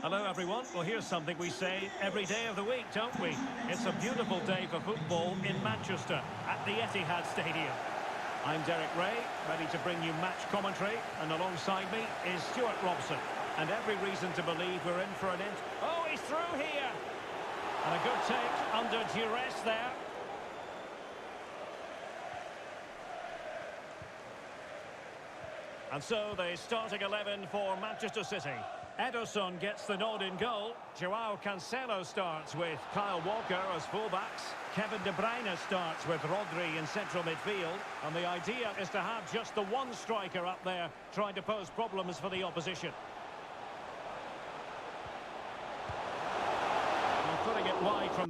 Hello everyone. Well, here's something we say every day of the week, don't we? It's a beautiful day for football in Manchester at the EITH Stadium. I'm Derek Ray, ready to bring you match commentary, and alongside me is Stuart Robson. And every reason to believe we're in for an end. Oh, he's through here! And a good take under duress there. And so the starting 11 for Manchester City. Ederson gets the nod in goal. Joao Cancelo starts with Kyle Walker as fullbacks. Kevin De Bruyne starts with Rodri in central midfield. And the idea is to have just the one striker up there trying to pose problems for the opposition. And putting it wide from...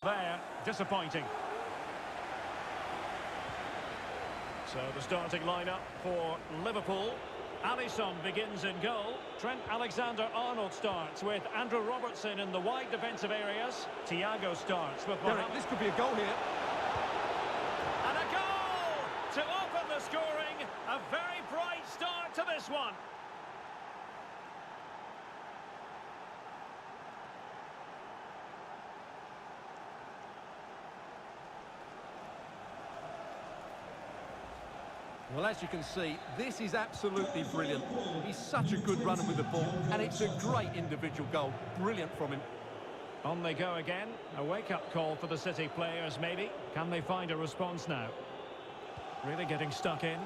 There, disappointing. So the starting lineup for Liverpool. Alisson begins in goal. Trent Alexander-Arnold starts with Andrew Robertson in the wide defensive areas. Thiago starts with Derek, this could be a goal here. And a goal to open the scoring. A very bright start to this one. Well, as you can see, this is absolutely brilliant. He's such a good runner with the ball, and it's a great individual goal. Brilliant from him. On they go again. A wake-up call for the City players, maybe. Can they find a response now? Really getting stuck in.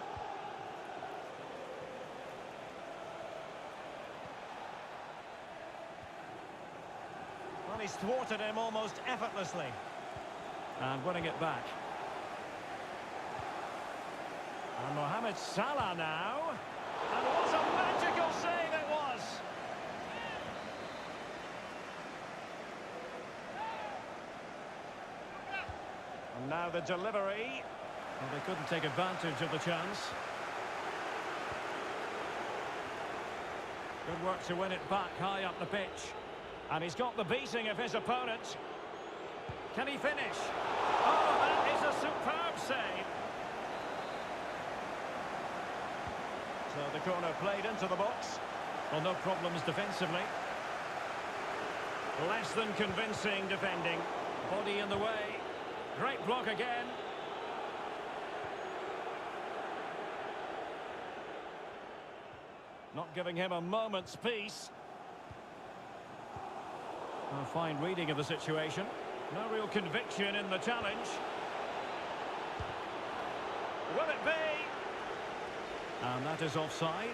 Well, he's thwarted him almost effortlessly. And winning it back. And Mohamed Salah now. And what a magical save it was! And now the delivery. Well, they couldn't take advantage of the chance. Good work to win it back high up the pitch. And he's got the beating of his opponent. Can he finish? Oh, that is a superb save. So the corner played into the box. Well, no problems defensively. Less than convincing defending. Body in the way. Great block again. Not giving him a moment's peace. A fine reading of the situation. No real conviction in the challenge. Will it be? And that is offside.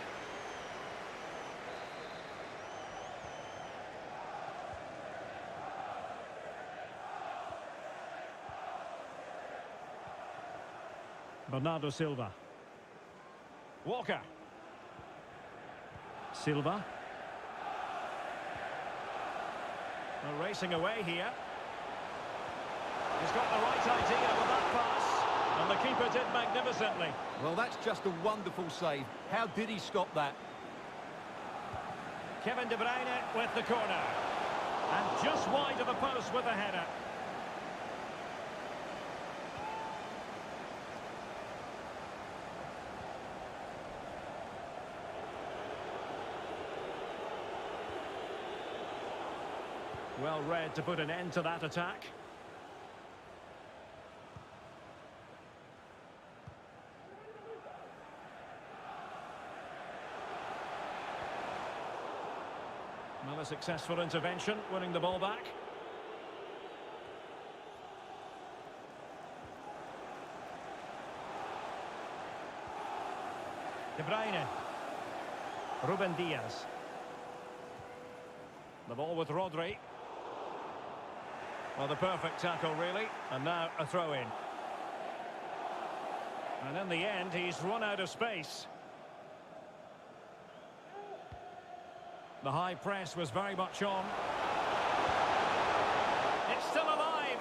Bernardo Silva. Walker. Silva. They're racing away here. He's got the right idea with that pass. And the keeper did magnificently. Well, that's just a wonderful save. How did he stop that? Kevin De Bruyne with the corner. And just wide of the post with the header. Well read to put an end to that attack. Well, a successful intervention, winning the ball back. De Bruyne. Ruben Diaz. The ball with Rodri. Well, the perfect tackle, really. And now a throw-in. And in the end, he's run out of space. The high press was very much on. It's still alive.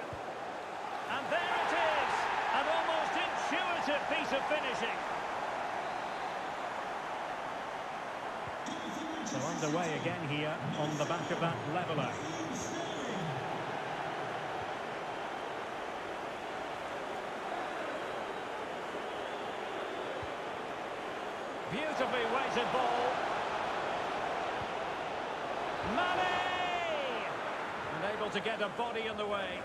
And there it is. An almost intuitive piece of finishing. So underway again here on the back of that leveller. Beautifully weighted ball. Mane! And able to get a body in the way.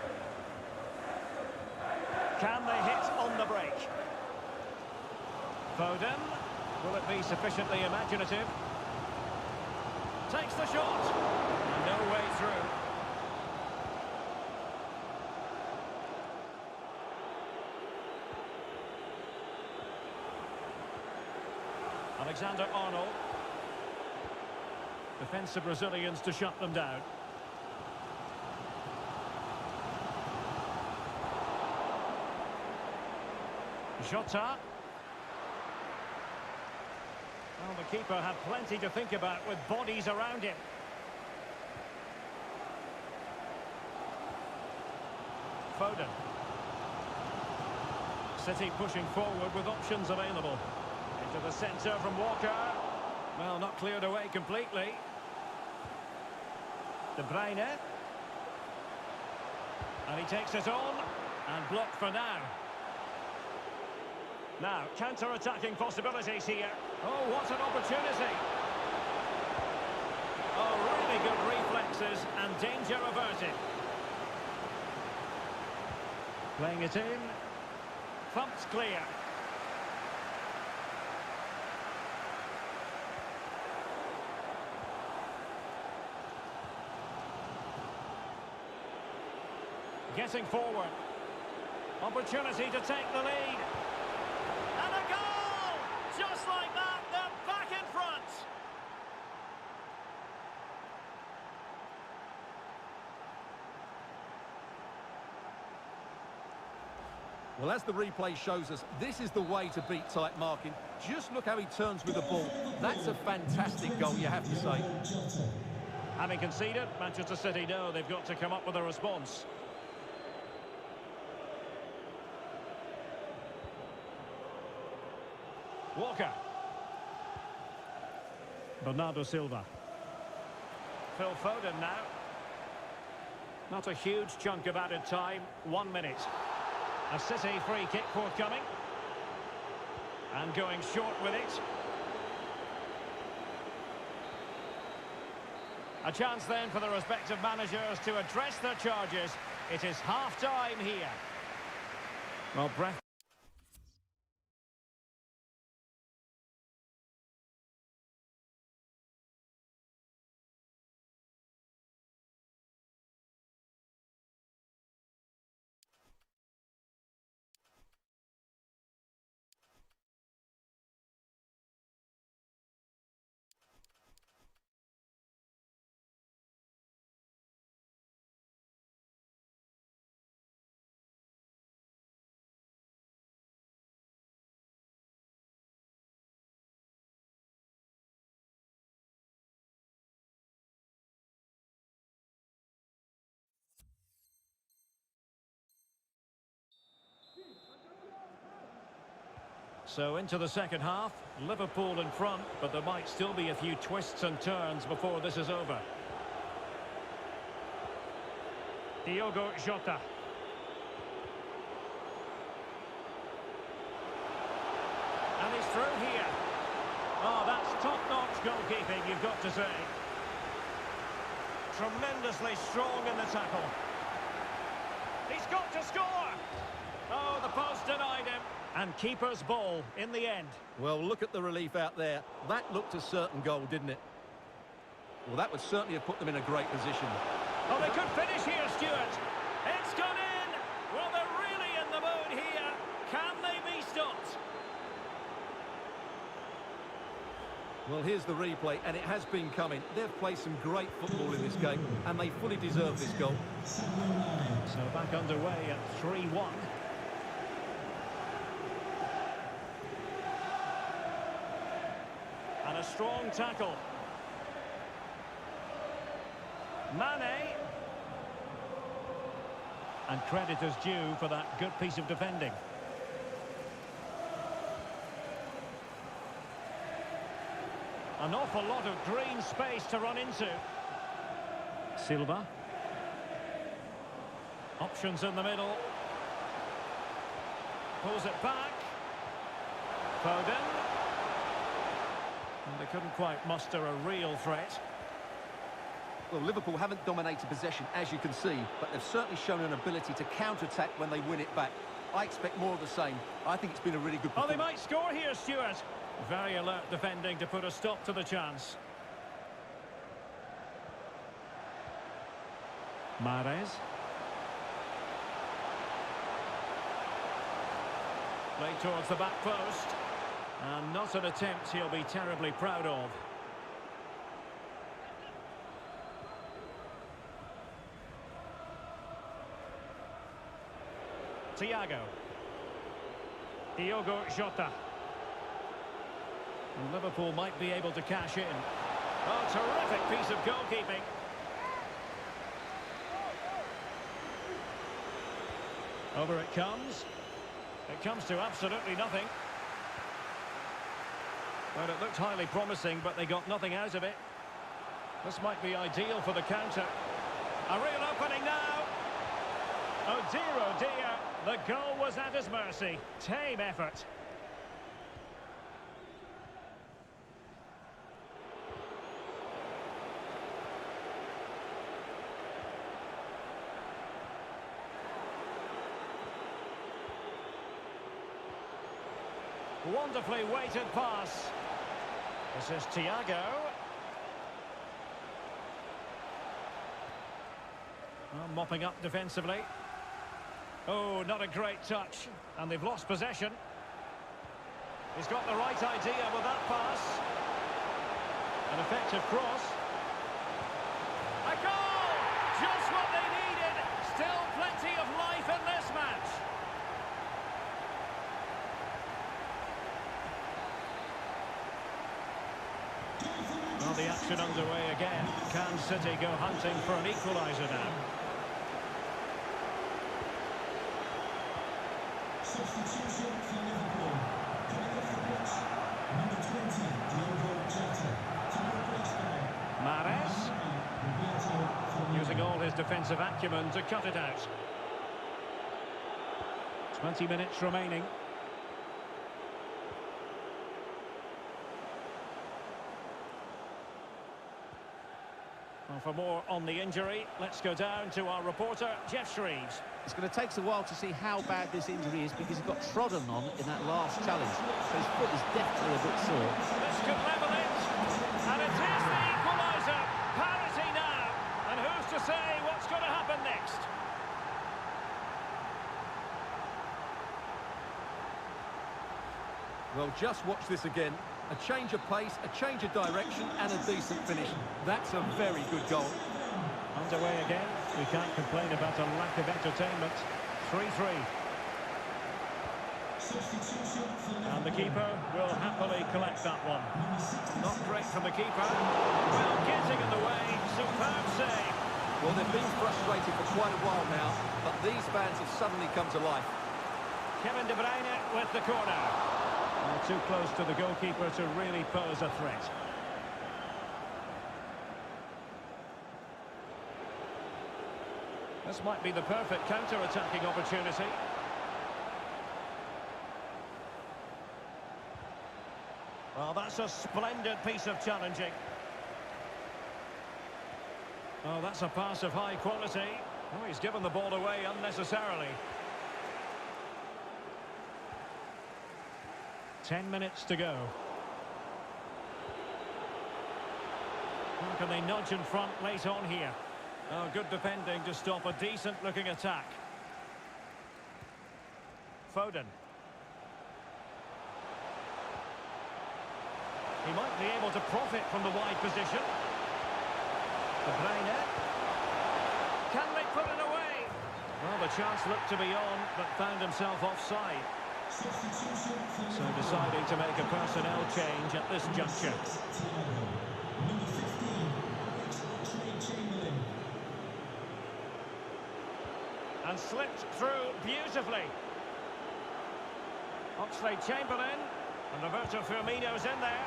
Can they hit on the break? Foden. Will it be sufficiently imaginative? Takes the shot. And no way through. Alexander-Arnold. Defensive Brazilians to shut them down. Jota. Well, the keeper had plenty to think about with bodies around him. Foden. City pushing forward with options available. Into the centre from Walker. Well, not cleared away completely. De Bruyne. And he takes it on. And blocked for now. Now, counter-attacking possibilities here. Oh, what an opportunity. Oh, really good reflexes and danger averted. Playing it in. Thumped clear. Getting forward. Opportunity to take the lead. And a goal! Just like that, they're back in front. Well, as the replay shows us, this is the way to beat tight marking. Just look how he turns with the ball. That's a fantastic goal, you have to say. Having conceded, Manchester City know they've got to come up with a response. Walker. Bernardo Silva. Phil Foden now. Not a huge chunk of added time. 1 minute. A City free kick forthcoming. And going short with it. A chance then for the respective managers to address their charges. It is half-time here. Well, breath. So into the second half, Liverpool in front, but there might still be a few twists and turns before this is over. Diogo Jota. And he's through here. Oh, that's top-notch goalkeeping, you've got to say. Tremendously strong in the tackle. He's got to score! Oh, the post denied him. And keeper's ball in the end. Well, look at the relief out there. That looked a certain goal, didn't it? Well, that would certainly have put them in a great position. Oh, they could finish here, Stuart. It's gone in. Well, they're really in the mood here. Can they be stopped? Well, here's the replay, and it has been coming. They've played some great football in this game, and they fully deserve this goal. So back underway at 3-1. And a strong tackle. Mane. And credit is due for that good piece of defending. An awful lot of green space to run into. Silva. Options in the middle. Pulls it back. Foden. And they couldn't quite muster a real threat. Well, Liverpool haven't dominated possession, as you can see, but they've certainly shown an ability to counter-attack when they win it back. I expect more of the same. I think it's been a really good performance. Oh, they might score here, Stuart. Very alert defending to put a stop to the chance. Mahrez. Played towards the back post. And not an attempt he'll be terribly proud of. Thiago. Diogo Jota. And Liverpool might be able to cash in. Oh, terrific piece of goalkeeping. Over it comes. It comes to absolutely nothing. Well, it looked highly promising, but they got nothing out of it. This might be ideal for the counter. A real opening now. Oh dear, the goal was at his mercy. Tame effort. Wonderfully weighted pass. This is Thiago. Well, mopping up defensively. Oh, not a great touch. And they've lost possession. He's got the right idea with that pass. An effective cross. A goal! Just what they needed. Still plenty of life in this match. Well, the action underway again. Can City go hunting for an equaliser now? Substitution for Liverpool. Coming off the pitch, number 20, Diogo Jota. To replace Mahrez. Using all his defensive acumen to cut it out. 20 minutes remaining. Well, for more on the injury, let's go down to our reporter, Jeff Shreves. It's going to take us a while to see how bad this injury is because he got trodden on in that last challenge. So his foot is definitely a bit sore. This could level it. And it is the equaliser. Parity now. And who's to say what's going to happen next? Well, just watch this again. A change of pace, a change of direction, and a decent finish. That's a very good goal. Underway again. We can't complain about a lack of entertainment. 3-3. And the keeper will happily collect that one. Not great from the keeper. Well, getting in the way. Superb save. Well, they've been frustrated for quite a while now, but these fans have suddenly come to life. Kevin De Bruyne with the corner. Well, too close to the goalkeeper to really pose a threat. This might be the perfect counter-attacking opportunity. Well, that's a splendid piece of challenging. Oh, that's a pass of high quality. Oh, he's given the ball away unnecessarily. 10 minutes to go. How can they nudge in front late on here? Oh, good defending to stop a decent-looking attack. Foden. He might be able to profit from the wide position. De Bruyne. Can they put it away? Well, the chance looked to be on, but found himself offside. Substitution for So Liverpool. deciding to make a personnel change at this juncture. Number 15, Oxlade-Chamberlain. And slipped through beautifully. Oxlade-Chamberlain. And Roberto Firmino's in there.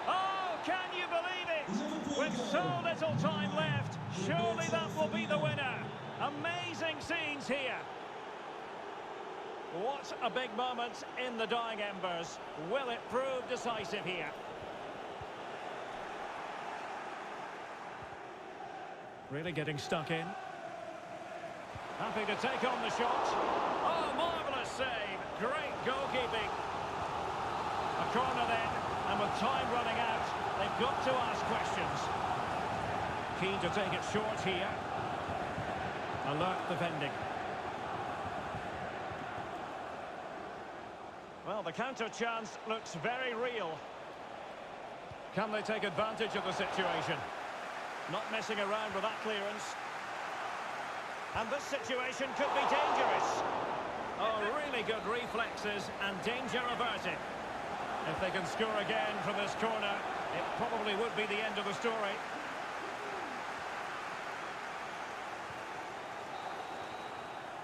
Oh, can you believe it? With so little time left, surely that will be the winner. Amazing scenes here. What a big moment in the dying embers. Will it prove decisive here? Really getting stuck in. Happy to take on the shot. Oh, marvellous save. Great goalkeeping. A corner then, and with time running out, they've got to ask questions. Keen to take it short here. Alert defending. Well, the counter chance looks very real. Can they take advantage of the situation? Not messing around with that clearance. And this situation could be dangerous. Oh, really good reflexes and danger averted. If they can score again from this corner, it probably would be the end of the story.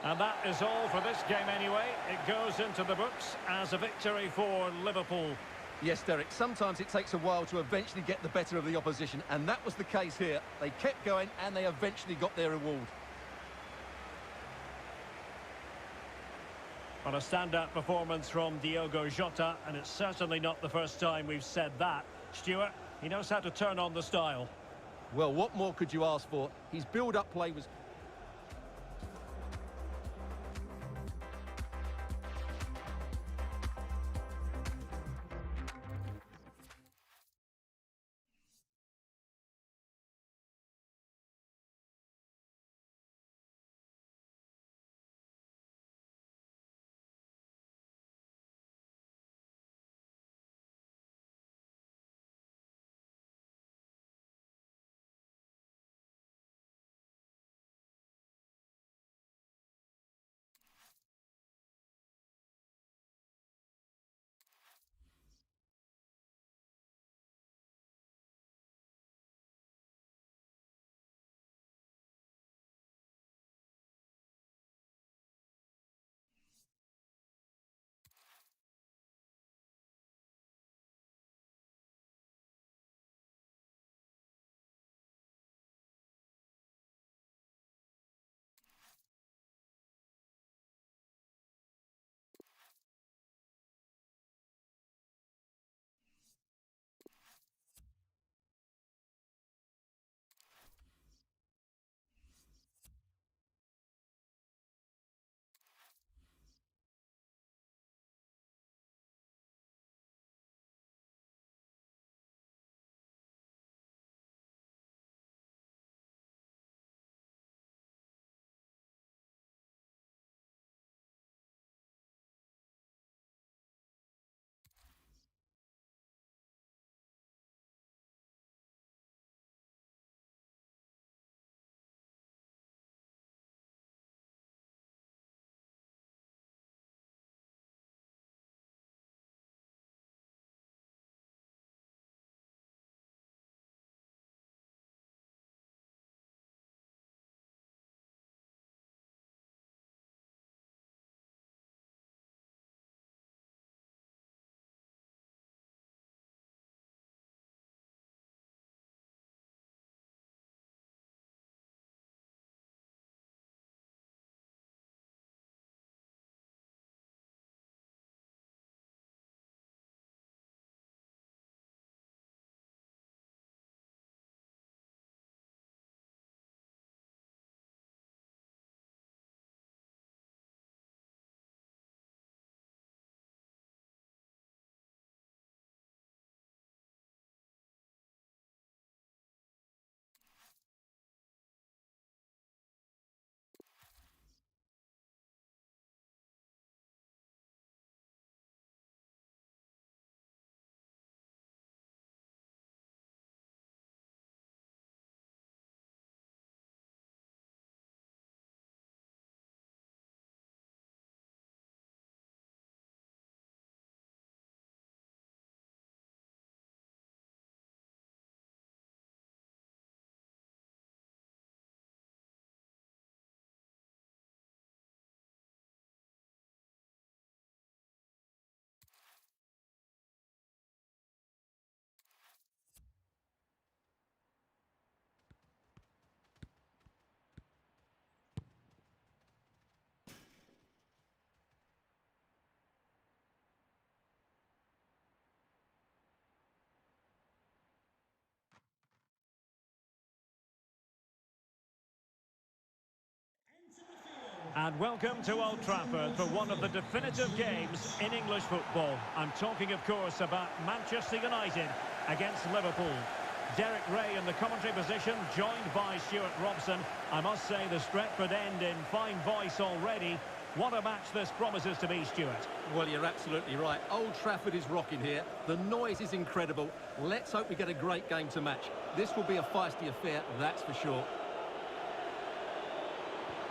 And that is all for this game anyway. It goes into the books as a victory for Liverpool. Yes, Derek, sometimes it takes a while to eventually get the better of the opposition, and that was the case here. They kept going, and they eventually got their reward. On a standout performance from Diogo Jota, and it's certainly not the first time we've said that. Stuart, he knows how to turn on the style. Well, what more could you ask for? His build-up play was And welcome to Old Trafford for one of the definitive games in English football. I'm talking, of course, about Manchester United against Liverpool. Derek Ray in the commentary position, joined by Stuart Robson. I must say the Stretford end in fine voice already. What a match this promises to be, Stuart. Well, you're absolutely right. Old Trafford is rocking here. The noise is incredible. Let's hope we get a great game to match. This will be a feisty affair, that's for sure.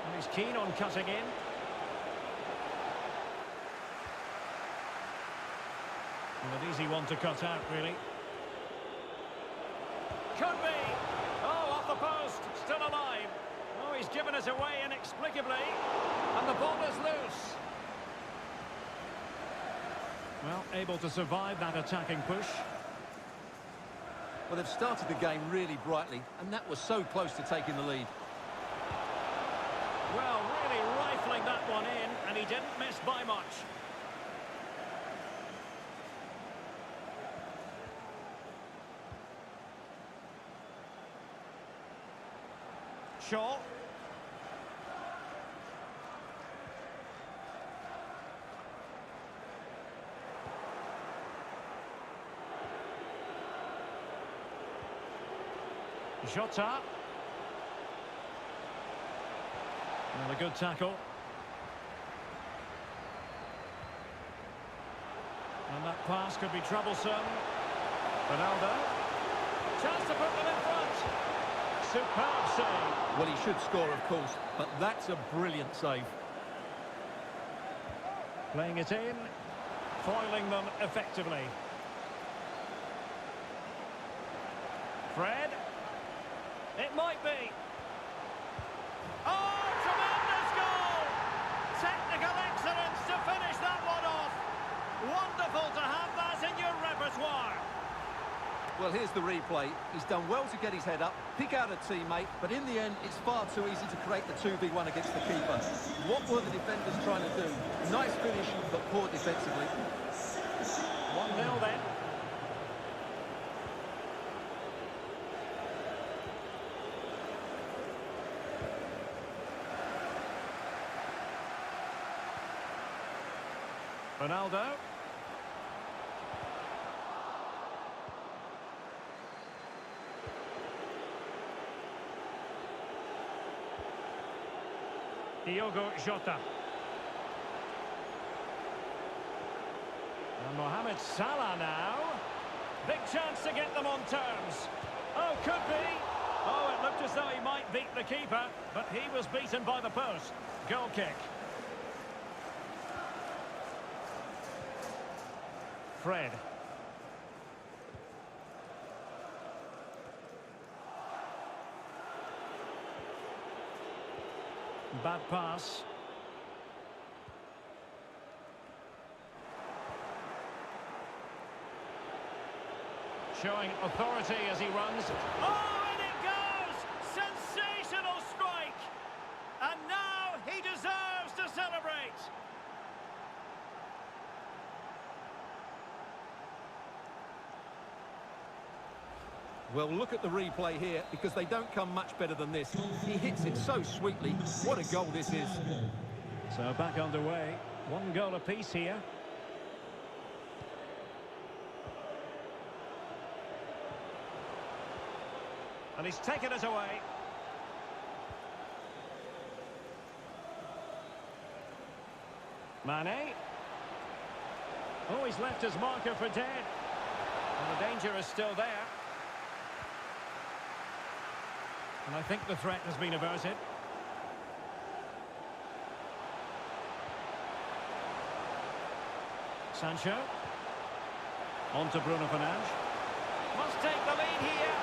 And he's keen on cutting in. Well, an easy one to cut out, really. Could be! Oh, off the post, still alive. Oh, he's given us away inexplicably. And the ball is loose. Well, able to survive that attacking push. Well, they've started the game really brightly, and that was so close to taking the lead. Well, really rifling that one in, and he didn't miss by much. Shaw. Jota. Well, a good tackle. And that pass could be troublesome. Ronaldo. Chance to put them in front. Superb save. Well, he should score, of course, but that's a brilliant save. Playing it in. Foiling them effectively. Fred. It might be. Oh, tremendous goal! Technical excellence to finish that one off. Wonderful to have that in your repertoire. Well, here's the replay. He's done well to get his head up, pick out a teammate, but in the end, it's far too easy to create the 2v1 against the keeper. What were the defenders trying to do? Nice finish, but poor defensively. 1-0 then. Ronaldo. Diogo Jota. And Mohamed Salah now. Big chance to get them on terms. Oh, could be. Oh, it looked as though he might beat the keeper, but he was beaten by the post. Goal kick. Fred. Bad pass. Showing authority as he runs. Oh, and it goes! Sensational strike! And now he deserves to celebrate! Well, look at the replay here, because they don't come much better than this. He hits it so sweetly. What a goal this is. So back underway. 1 goal apiece here. And he's taken it away. Mane. Oh, he's left his marker for dead. And the danger is still there. And I think the threat has been averted. Sancho. On to Bruno Fernandes. Must take the lead here.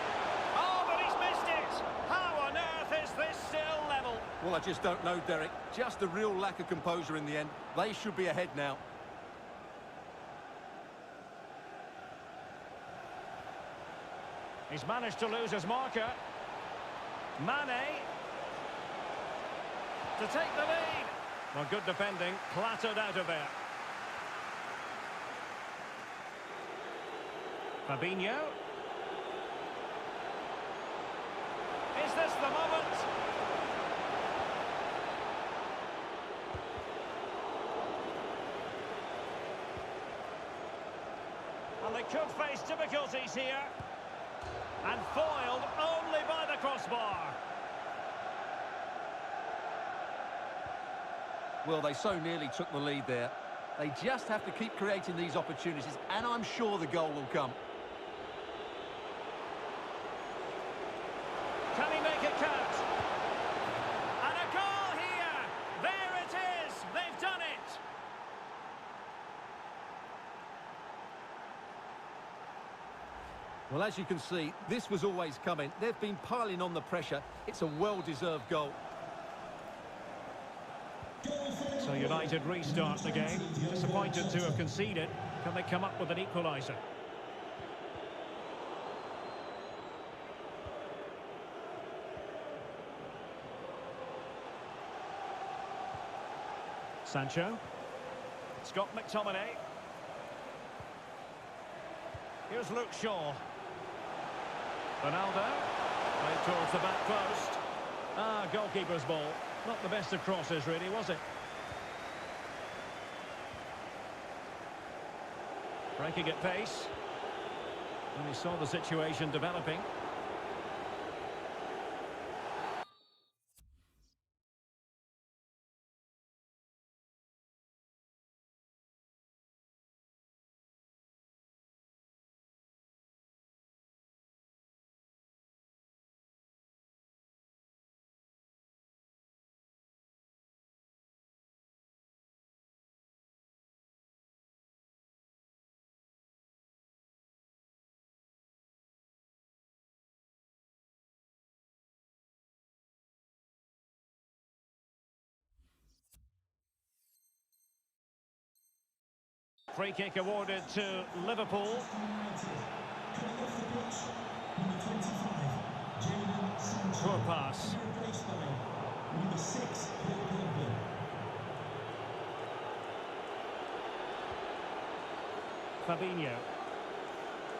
Oh, but he's missed it. How on earth is this still level? Well, I just don't know, Derek. Just a real lack of composure in the end. They should be ahead now. He's managed to lose his marker. Mane. To take the lead. Well, good defending. Clattered out of there. Fabinho. Is this the moment? And they could face difficulties here. And foiled only by the crossbar. Well, they so nearly took the lead there. They just have to keep creating these opportunities, and I'm sure the goal will come. Can he make it count? And a goal here! There it is! They've done it! Well, as you can see, this was always coming. They've been piling on the pressure. It's a well-deserved goal. So United restart the game. Disappointed to have conceded. Can they come up with an equaliser? Sancho. Scott McTominay. Here's Luke Shaw. Ronaldo. Played towards the back post. Goalkeeper's ball. Not the best of crosses, really, was it? Breaking at pace. And he saw the situation developing. Free kick awarded to Liverpool. Poor pass. Fabinho.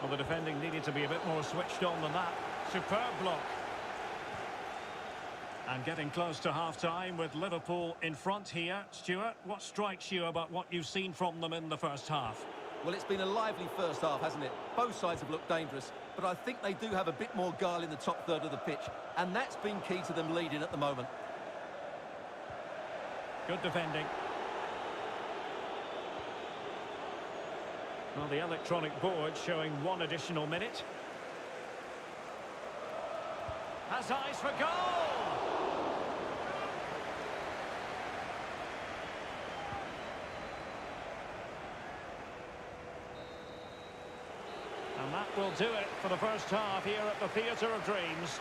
Well, the defending needed to be a bit more switched on than that. Superb block. And getting close to half-time with Liverpool in front here. Stuart, what strikes you about what you've seen from them in the first half? Well, it's been a lively first half, hasn't it? Both sides have looked dangerous, but I think they do have a bit more guile in the top third of the pitch, and that's been key to them leading at the moment. Good defending. Well, the electronic board showing one additional minute. Has eyes for goal! And that will do it for the first half here at the Theatre of Dreams.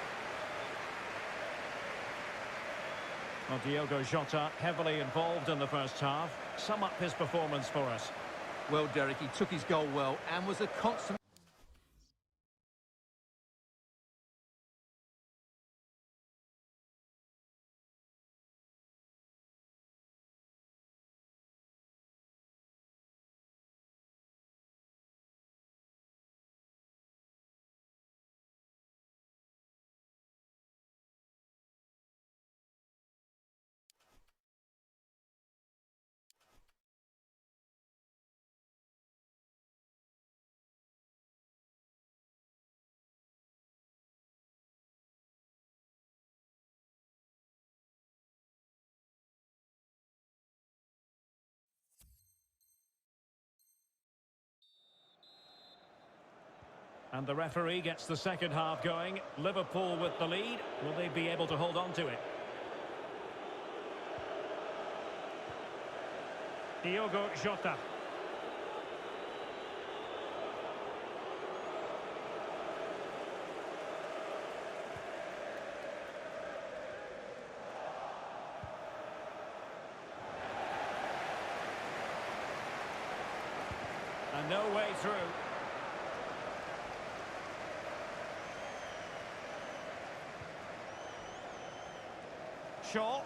Well, Diogo Jota heavily involved in the first half. Sum up his performance for us. Well, Derek, he took his goal well and was a constant... And the referee gets the second half going. Liverpool with the lead. Will they be able to hold on to it? Diogo Jota. And no way through. Shaw.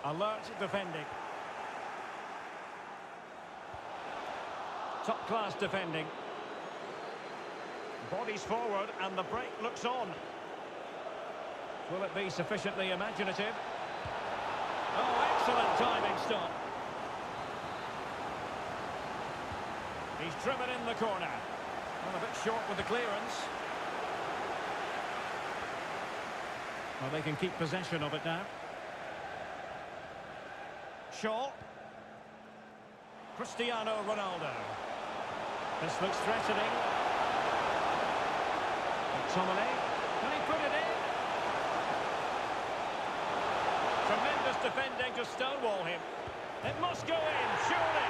Alert defending. Top-class defending. Bodies forward and the break looks on. Will it be sufficiently imaginative? Oh, excellent timing stop. He's driven in the corner. Well, a bit short with the clearance. Well, they can keep possession of it now. Shaw. Cristiano Ronaldo. This looks threatening. McTominay. Can he put it in? Tremendous defending to stonewall him. It must go in, surely.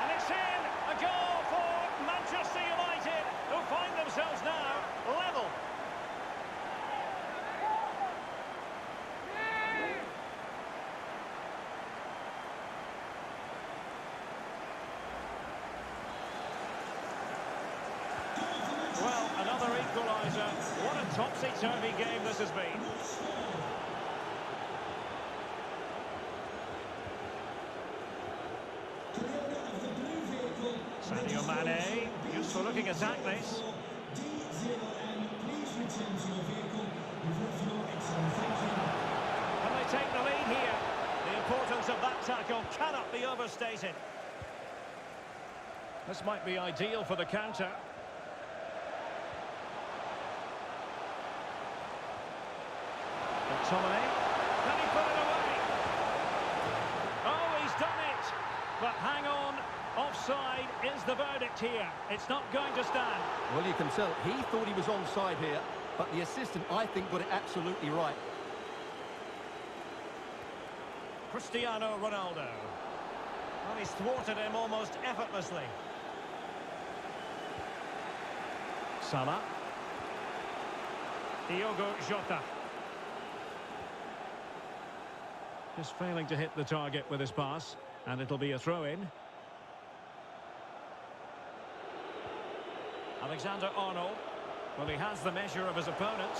And it's in. A goal for Manchester United, who find themselves now level. Well, another equaliser. What a topsy-turvy game this has been. Sadio Mane, useful looking attack this. And they take the lead here. The importance of that tackle cannot be overstated. This might be ideal for the counter. McTominay, can he put it away? Oh, he's done it! But hang on. Offside is the verdict here. It's not going to stand. Well, you can tell he thought he was onside here, but the assistant, I think, got it absolutely right. Cristiano Ronaldo. Well, he's thwarted him almost effortlessly. Salah. Diogo Jota. Just failing to hit the target with his pass, and it'll be a throw-in. Alexander-Arnold. Well, he has the measure of his opponent.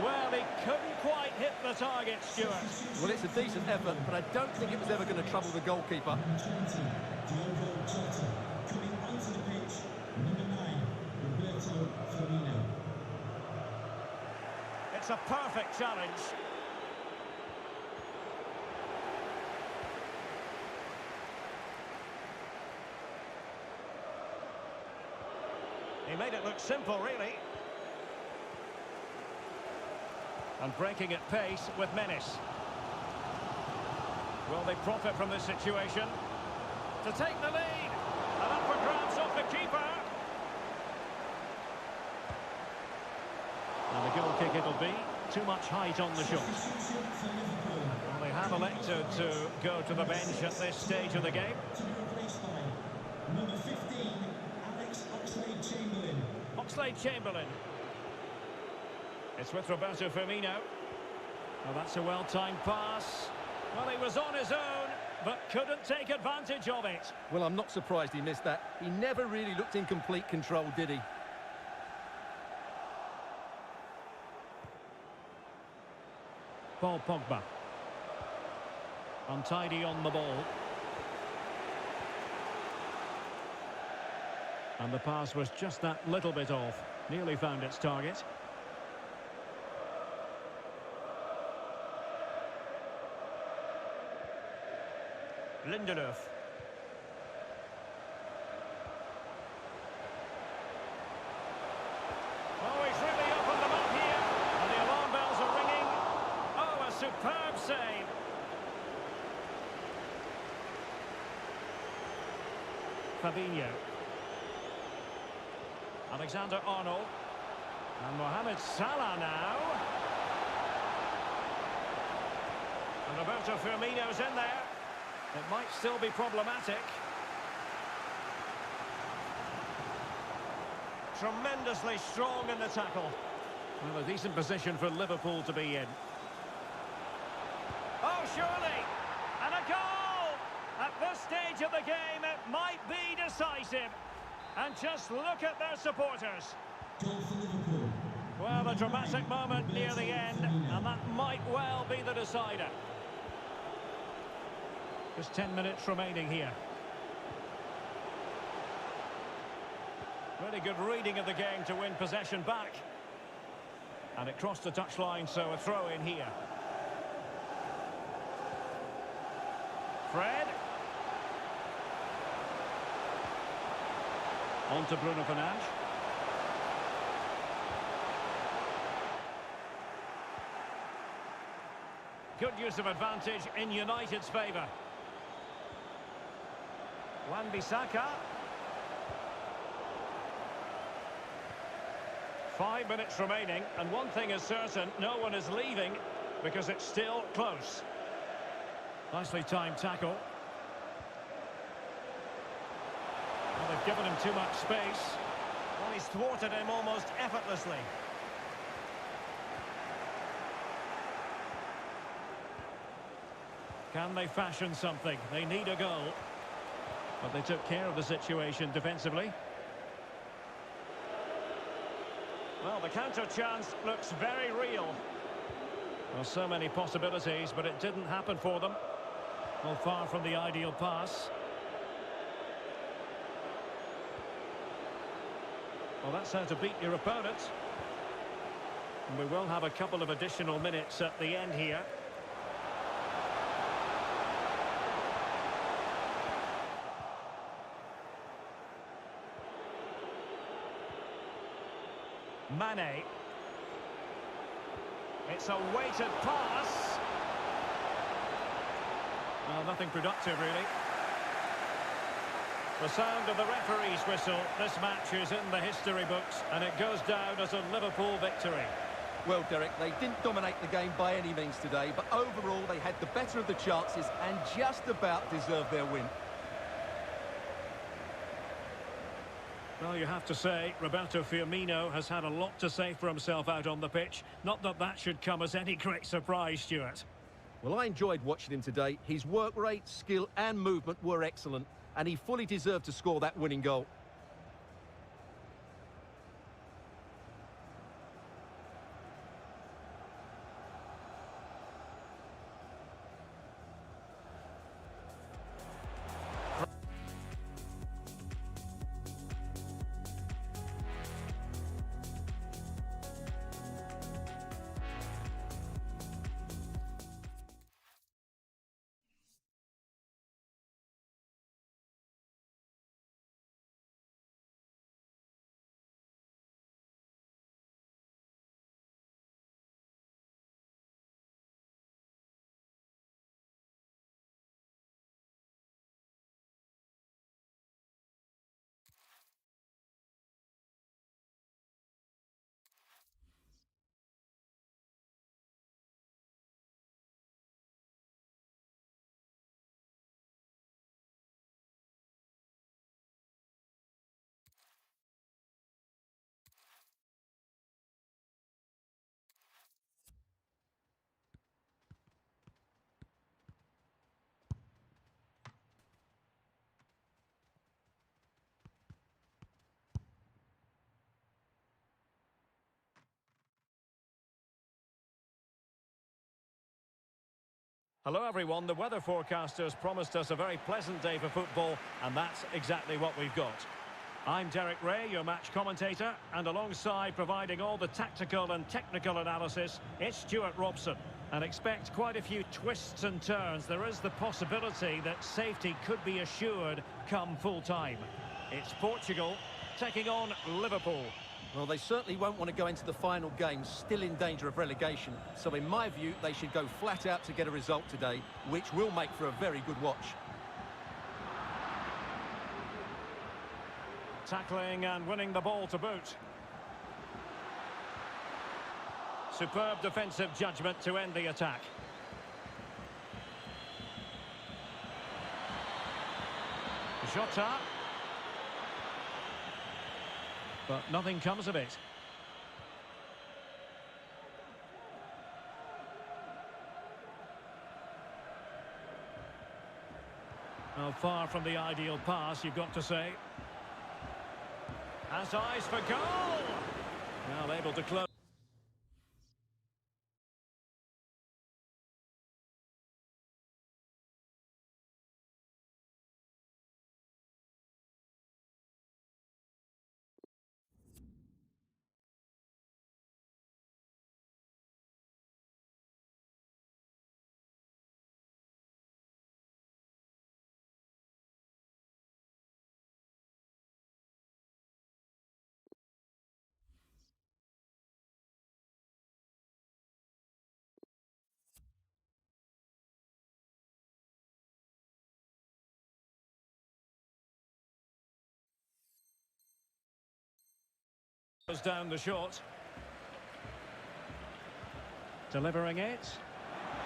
Well, he couldn't quite hit the target, Stuart. Well, it's a decent effort, but I don't think it was ever going to trouble the goalkeeper. Diogo Jota. Coming onto the pitch, number 9, Roberto Firmino. It's a perfect challenge. He made it look simple, really. And breaking at pace with menace. Will they profit from this situation? To take the lead. And up for grabs off the keeper. And the goal kick it'll be. Too much height on the shot. Well, they have elected to go to the bench at this stage of the game. Number 15, Alex Oxlade-Chamberlain. Oxlade-Chamberlain. It's with Roberto Firmino. Well, that's a well-timed pass. Well, he was on his own, but couldn't take advantage of it. Well, I'm not surprised he missed that. He never really looked in complete control, did he? Paul Pogba. Untidy on the ball. And the pass was just that little bit off. Nearly found its target. Lindelöf. Oh, he's really opened them up here. And the alarm bells are ringing. Oh, a superb save. Fabinho. Alexander-Arnold. And Mohamed Salah now. And Roberto Firmino's in there. It might still be problematic. Tremendously strong in the tackle. Well, a decent position for Liverpool to be in. Oh, surely! And a goal! At this stage of the game, it might be decisive. And just look at their supporters. Goal for Liverpool. Well, a dramatic moment near the end, and that might well be the decider. Just 10 minutes remaining here. Really good reading of the game to win possession back. And it crossed the touchline, so a throw in here. Fred. On to Bruno Fernandes. Good use of advantage in United's favour. Wan-Bissaka. 5 minutes remaining, and one thing is certain, no one is leaving because it's still close. Nicely timed tackle. Well, they've given him too much space. Well, he's thwarted him almost effortlessly. Can they fashion something? They need a goal. But they took care of the situation defensively. Well, the counter chance looks very real. Well, so many possibilities, but it didn't happen for them. Well, far from the ideal pass. Well, that's how to beat your opponent. And we will have a couple of additional minutes at the end here. Mane. It's a weighted pass. Well, nothing productive, really. The sound of the referee's whistle. This match is in the history books, and it goes down as a Liverpool victory. Well, Derek, they didn't dominate the game by any means today, but overall they had the better of the chances and just about deserved their win. Well, you have to say, Roberto Firmino has had a lot to say for himself out on the pitch. Not that that should come as any great surprise, Stuart. Well, I enjoyed watching him today. His work rate, skill and movement were excellent, and he fully deserved to score that winning goal. Hello everyone, the weather forecasters promised us a very pleasant day for football, and that's exactly what we've got. I'm Derek Ray, your match commentator, and alongside providing all the tactical and technical analysis, it's Stuart Robson. And expect quite a few twists and turns. There is the possibility that safety could be assured come full time. It's Portugal taking on Liverpool. Well, they certainly won't want to go into the final game still in danger of relegation. So in my view, they should go flat out to get a result today, which will make for a very good watch. Tackling and winning the ball to boot. Superb defensive judgment to end the attack. Jota. But nothing comes of it. Well, far from the ideal pass, you've got to say. Has eyes for goal. Well, able to close. Goes down the short. Delivering it.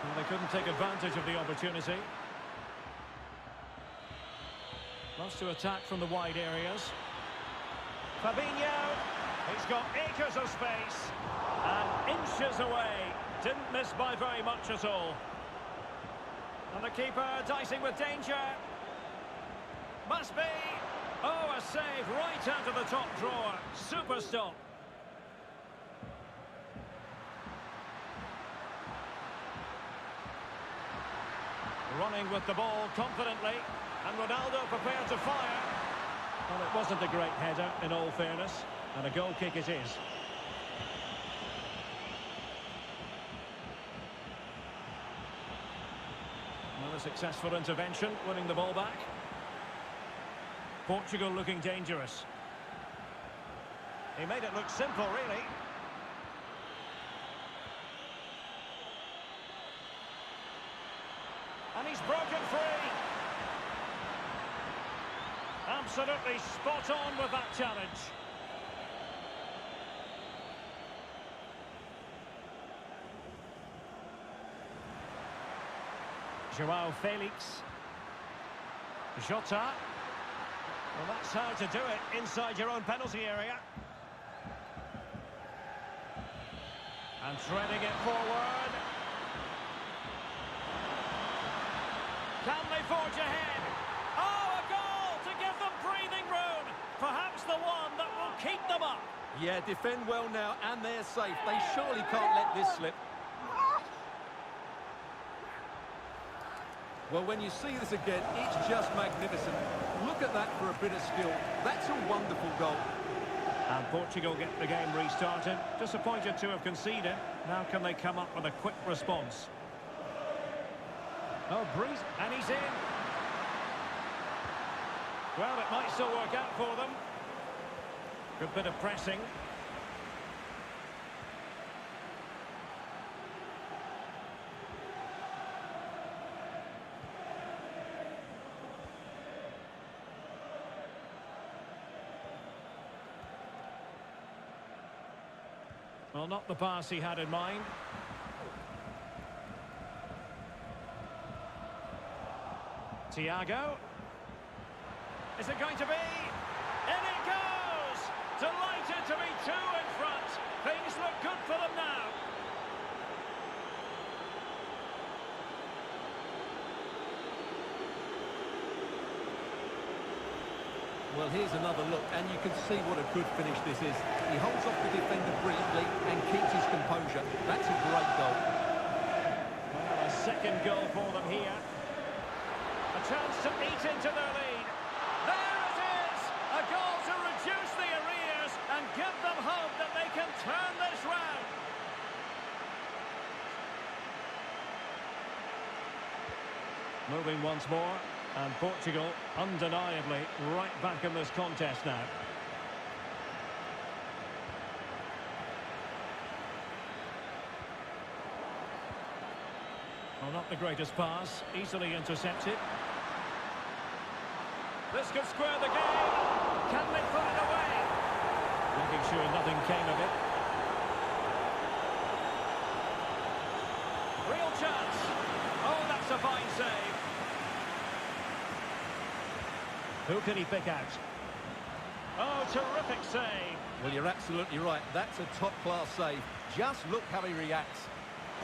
Well, they couldn't take advantage of the opportunity. Loves to attack from the wide areas. Fabinho. He's got acres of space. And inches away. Didn't miss by very much at all. And the keeper dicing with danger. Must be. Oh, a save right out of the top drawer. Super stop. Running with the ball confidently. And Ronaldo prepared to fire. Well, it wasn't a great header, in all fairness. And a goal kick it is. Well, a successful intervention, winning the ball back. Portugal looking dangerous. He made it look simple, really. And he's broken free. Absolutely spot on with that challenge. Joao Felix. Jota. Well, that's how to do it inside your own penalty area. And threading it forward. Can they forge ahead? Oh, a goal to give them breathing room. Perhaps the one that will keep them up. Yeah, defend well now, and they're safe. They surely can't let this slip. Well, when you see this again, it's just magnificent. Look at that for a bit of skill. That's a wonderful goal. And Portugal get the game restarted. Disappointed to have conceded. Now can they come up with a quick response? Oh, breeze, and he's in. Well, it might still work out for them. Good bit of pressing. Well, not the pass he had in mind. Thiago. Is it going to be? In it goes! Delighted to be two in front. Things look good for them now. Well, here's another look, and you can see what a good finish this is. He holds off the defender brilliantly and keeps his composure. That's a great goal. Well, a second goal for them here. A chance to eat into their lead. There it is! A goal to reduce the arrears and give them hope that they can turn this round. Moving once more. And Portugal, undeniably, right back in this contest now. Well, not the greatest pass, easily intercepted. This could square the game. Can they put it away? Making sure nothing came of it. Real chance. Oh, that's a fine save. Who can he pick out? Oh, terrific save. Well, you're absolutely right. That's a top-class save. Just look how he reacts.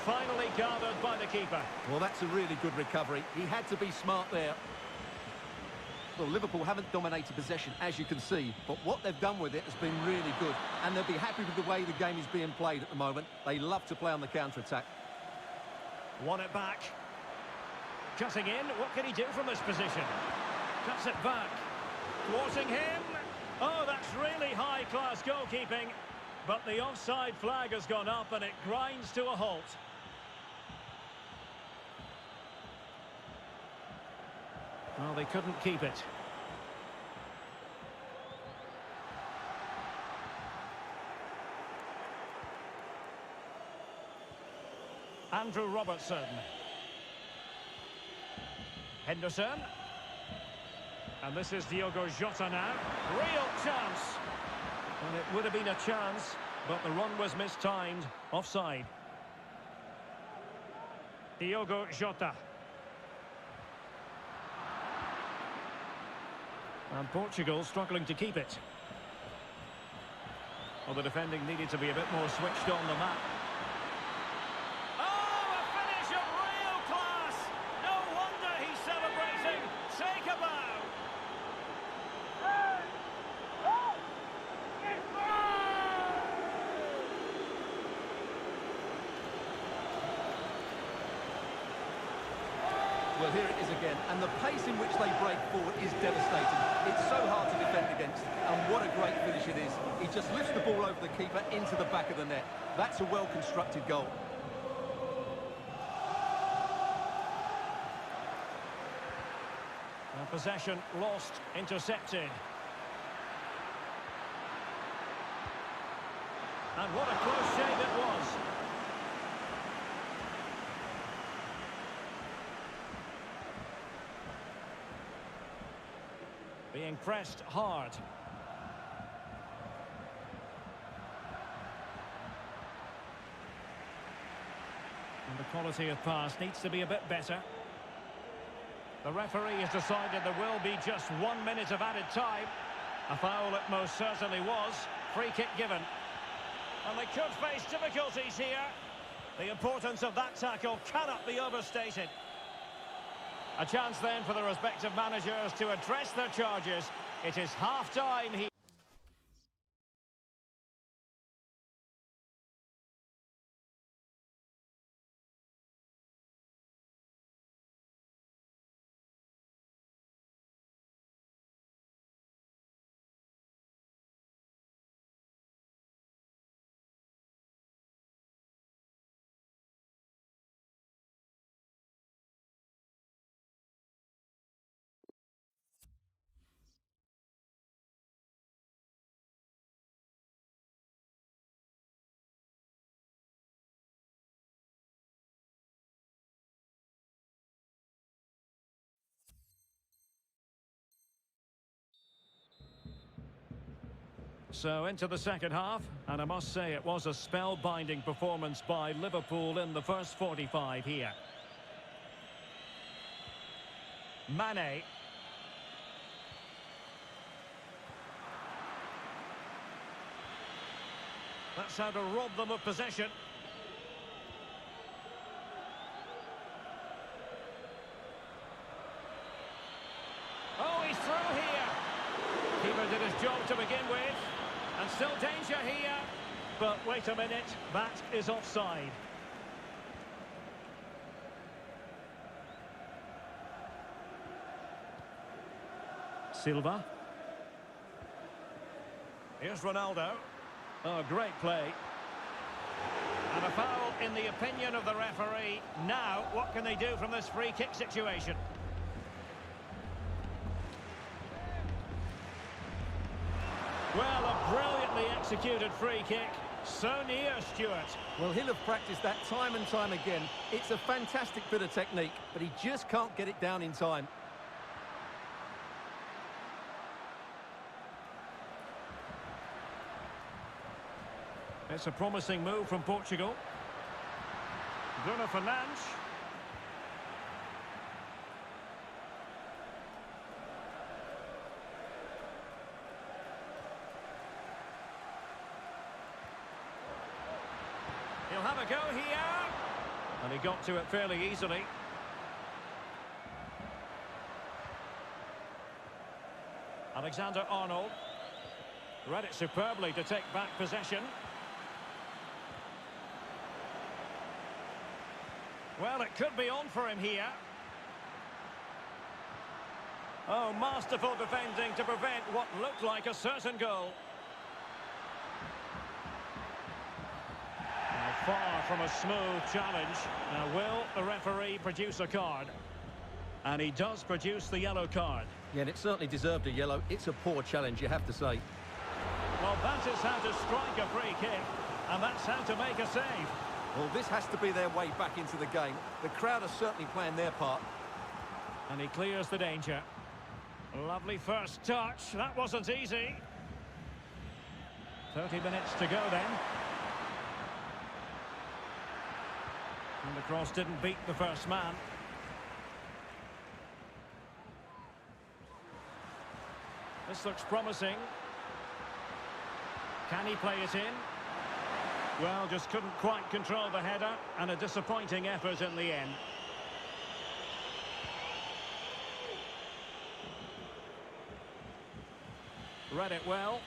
Finally gathered by the keeper. Well, that's a really good recovery. He had to be smart there. Well, Liverpool haven't dominated possession, as you can see, but what they've done with it has been really good, and they'll be happy with the way the game is being played at the moment. They love to play on the counter-attack. Won it back. Cutting in. What can he do from this position? Cuts it back. Thwarting him. Oh, that's really high-class goalkeeping. But the offside flag has gone up and it grinds to a halt. Well, they couldn't keep it. Andrew Robertson. Henderson. And this is Diogo Jota now. Real chance. And it would have been a chance, but the run was mistimed. Offside. Diogo Jota. And Portugal struggling to keep it. Well, the defending needed to be a bit more switched on the map. Oh, a finish of real class! No wonder he's celebrating. Take a bow. Well, here it is again, and the pace in which they break forward is devastating. It's so hard to defend against, and what a great finish it is. He just lifts the ball over the keeper into the back of the net. That's a well-constructed goal. Possession lost, intercepted. And what a close shave it was. Being pressed hard. And the quality of pass needs to be a bit better. The referee has decided there will be just 1 minute of added time. A foul it most certainly was. Free kick given. And they could face difficulties here. The importance of that tackle cannot be overstated. A chance then for the respective managers to address their charges. It is half-time here. So into the second half, and I must say it was a spellbinding performance by Liverpool in the first 45 here. Mane. That's how to rob them of possession. Oh, he's through here. Keeper did his job to begin with. And still danger here. But wait a minute, that is offside. Silva. Here's Ronaldo. Oh, great play. And a foul in the opinion of the referee. Now, what can they do from this free kick situation? Well, a brilliantly executed free kick. So near, Stuart. Well, he'll have practiced that time and time again. It's a fantastic bit of technique, but he just can't get it down in time. It's a promising move from Portugal. Bruno Fernandes. He'll have a go here. And he got to it fairly easily. Alexander-Arnold. Read it superbly to take back possession. Well, it could be on for him here. Oh, masterful defending to prevent what looked like a certain goal. Far from a smooth challenge. Now, will the referee produce a card? And he does produce the yellow card. Yeah, and it certainly deserved a yellow. It's a poor challenge, you have to say. Well, that is how to strike a free kick. And that's how to make a save. Well, this has to be their way back into the game. The crowd are certainly playing their part. And he clears the danger. Lovely first touch. That wasn't easy. 30 minutes to go then. And the cross didn't beat the first man. This looks promising. Can he play it in? Well, just couldn't quite control the header, and a disappointing effort in the end. Read it well.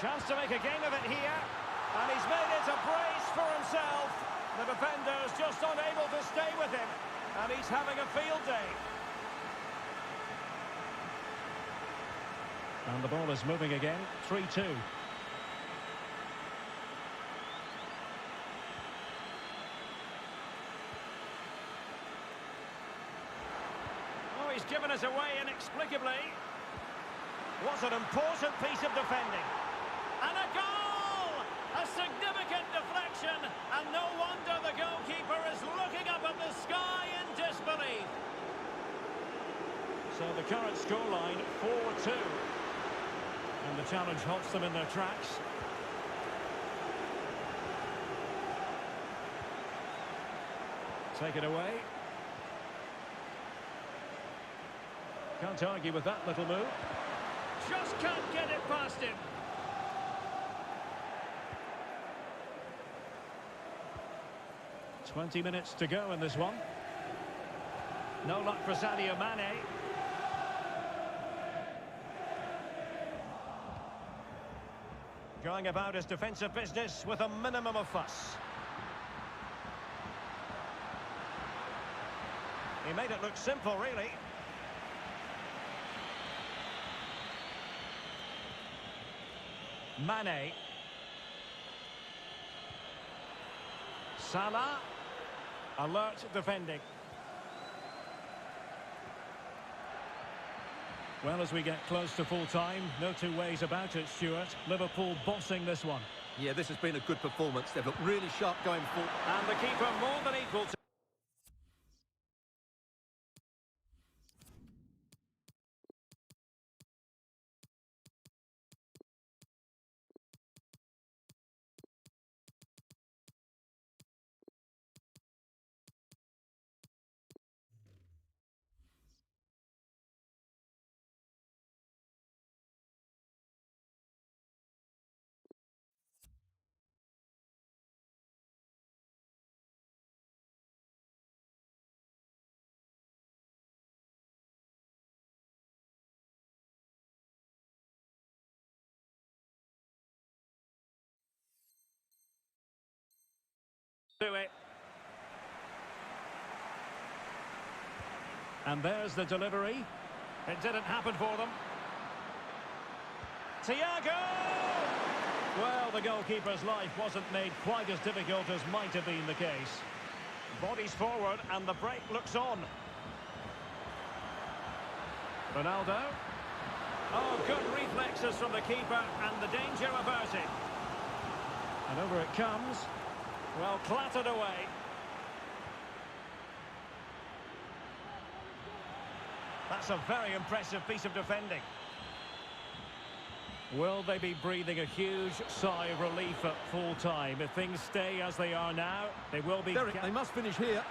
Chance to make a game of it here. And he's made it a brace for himself. The defender's just unable to stay with him. And he's having a field day. And the ball is moving again. 3-2. Oh, he's given us away inexplicably. What an important piece of defending. And a goal! A significant deflection. And no wonder the goalkeeper is looking up at the sky in disbelief. So the current scoreline, 4-2. And the challenge halts them in their tracks. Take it away. Can't argue with that little move. Just can't get it past him. "20 minutes to go in this one. No luck for Sadio Mane. Going about his defensive business with a minimum of fuss. He made it look simple, really. Mane. Salah. Alert defending. Well, as we get close to full time, no two ways about it, Stuart. Liverpool bossing this one. Yeah, this has been a good performance. They've looked really sharp going forward. And the keeper more than equal to... do it. And there's the delivery. It didn't happen for them. Thiago! Well, the goalkeeper's life wasn't made quite as difficult as might have been the case. Bodies forward and the break looks on. Ronaldo. Oh, good reflexes from the keeper and the danger averted. And over it comes. Well, clattered away. That's a very impressive piece of defending. Will they be breathing a huge sigh of relief at full time? If things stay as they are now, they will be... Derek, they must finish here.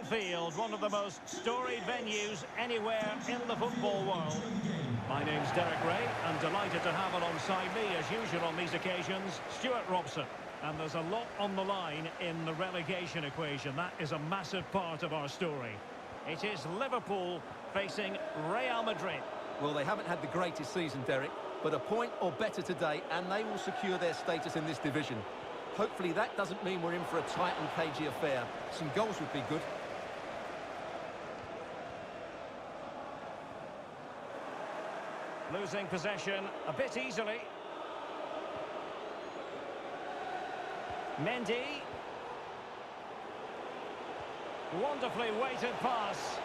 Anfield, one of the most storied venues anywhere in the football world. My name's Derek Ray. I'm delighted to have alongside me, as usual on these occasions, Stuart Robson. And there's a lot on the line in the relegation equation. That is a massive part of our story. It is Liverpool facing Real Madrid. Well, they haven't had the greatest season, Derek, but a point or better today, and they will secure their status in this division. Hopefully that doesn't mean we're in for a tight and cagey affair. Some goals would be good. Losing possession a bit easily. Mendy. Wonderfully weighted pass.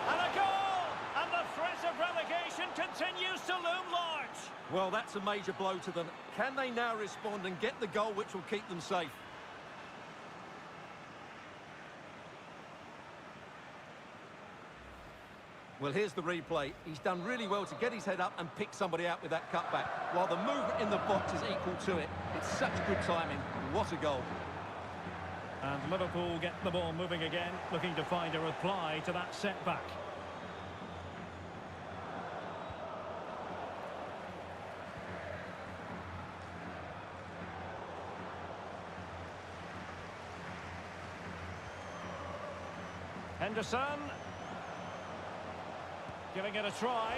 And a goal! And the threat of relegation continues to loom large. Well, that's a major blow to them. Can they now respond and get the goal which will keep them safe? Well, here's the replay. He's done really well to get his head up and pick somebody out with that cutback, while the movement in the box is equal to it. It's such good timing. What a goal. And Liverpool get the ball moving again, looking to find a reply to that setback. Henderson. Giving it a try.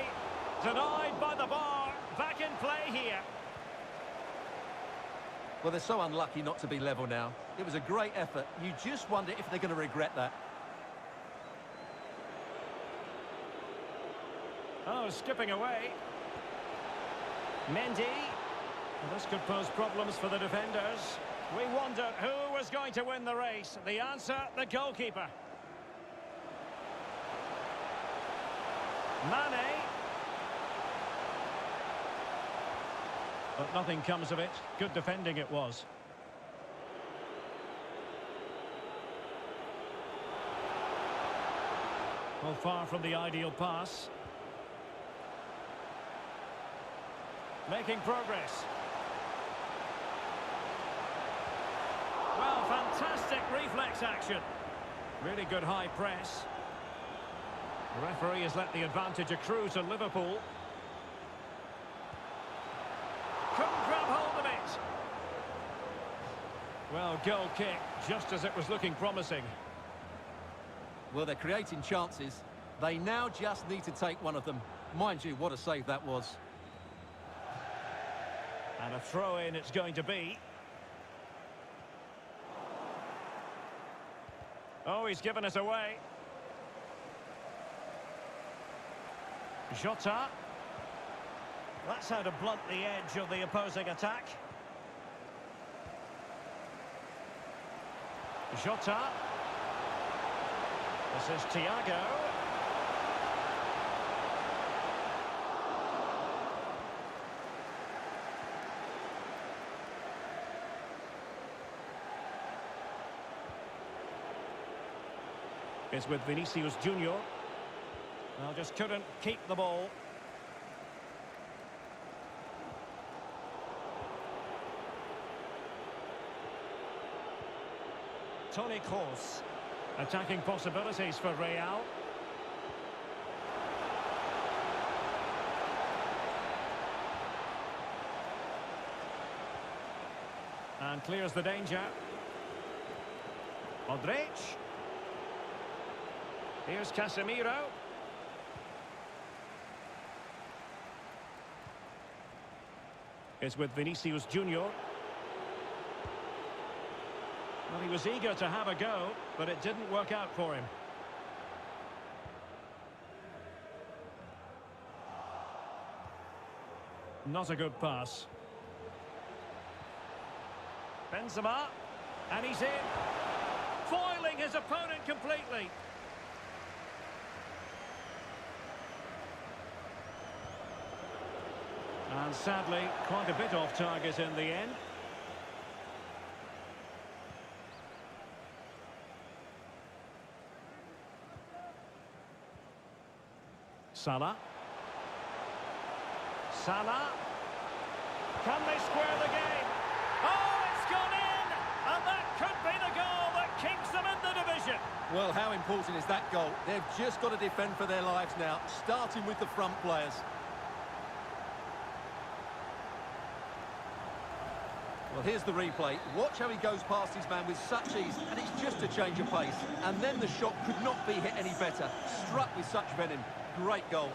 Denied by the bar. Back in play here. Well, they're so unlucky not to be level now. It was a great effort. You just wonder if they're going to regret that. Oh, skipping away. Mendy. Well, this could pose problems for the defenders. We wondered who was going to win the race. The answer, the goalkeeper. Mane. But nothing comes of it. Good defending it was. Well, far from the ideal pass. Making progress. Well, fantastic reflex action. Really good high press. The referee has let the advantage accrue to Liverpool. Couldn't grab hold of it. Well, goal kick, just as it was looking promising. Well, they're creating chances. They now just need to take one of them. Mind you, what a save that was. And a throw-in it's going to be. Oh, he's given it away. Jota. That's how to blunt the edge of the opposing attack. Jota. This is Thiago. It's with Vinicius Junior. Well, just couldn't keep the ball. Toni Kroos. Attacking possibilities for Real. And clears the danger. Modric. Here's Casemiro. It's with Vinicius Junior. Well, he was eager to have a go, but it didn't work out for him. Not a good pass. Benzema. And he's in. Foiling his opponent completely. And sadly, quite a bit off target in the end. Salah. Salah. Can they square the game? Oh, it's gone in! And that could be the goal that keeps them in the Well, how important is that goal? They've just got to defend for their lives now, starting with the front players. Well, here's the replay. Watch how he goes past his man with such ease, and it's just a change of pace. And then the shot could not be hit any better. Struck with such venom. Great goal.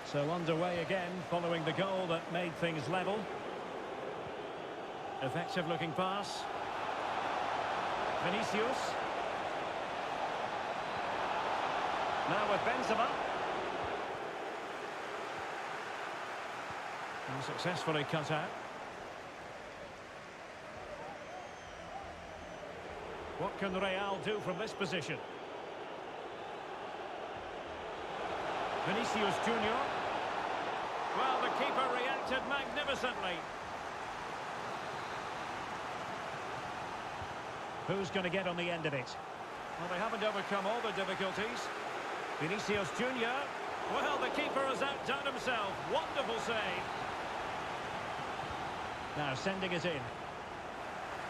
So underway again, following the goal that made things level. Effective looking pass. Vinicius. Now with Benzema. And successfully cut out. What can Real do from this position? Vinicius Junior. Well, the keeper reacted magnificently. Who's going to get on the end of it? Well, they haven't overcome all the difficulties. Vinicius Junior. Well, the keeper has outdone himself. Wonderful save. Now sending it in.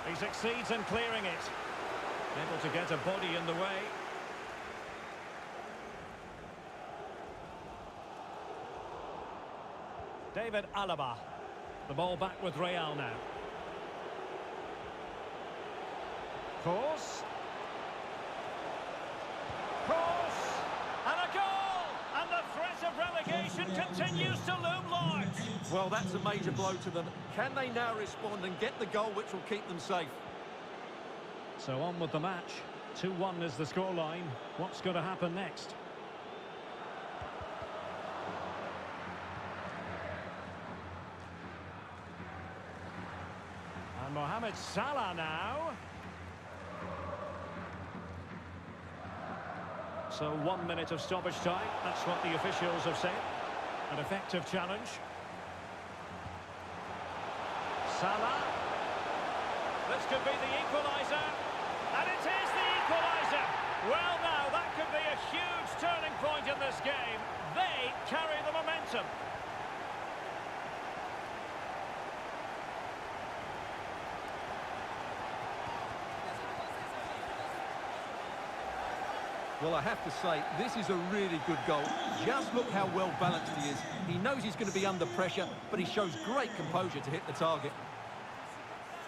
He succeeds in clearing it. Able to get a body in the way. David Alaba. The ball back with Real now. Cross. And a goal! And the threat of relegation continues to loom large. Well, that's a major blow to them. Can they now respond and get the goal which will keep them safe? So on with the match. 2-1 is the scoreline. What's going to happen next? And Mohamed Salah now. So 1 minute of stoppage time. That's what the officials have said. An effective challenge. Salah. This could be the equaliser. And it is the equaliser. Well, now, that could be a huge turning point in this game. They carry the momentum. Well, I have to say, this is a really good goal. Just look how well balanced he is. He knows he's going to be under pressure, but he shows great composure to hit the target.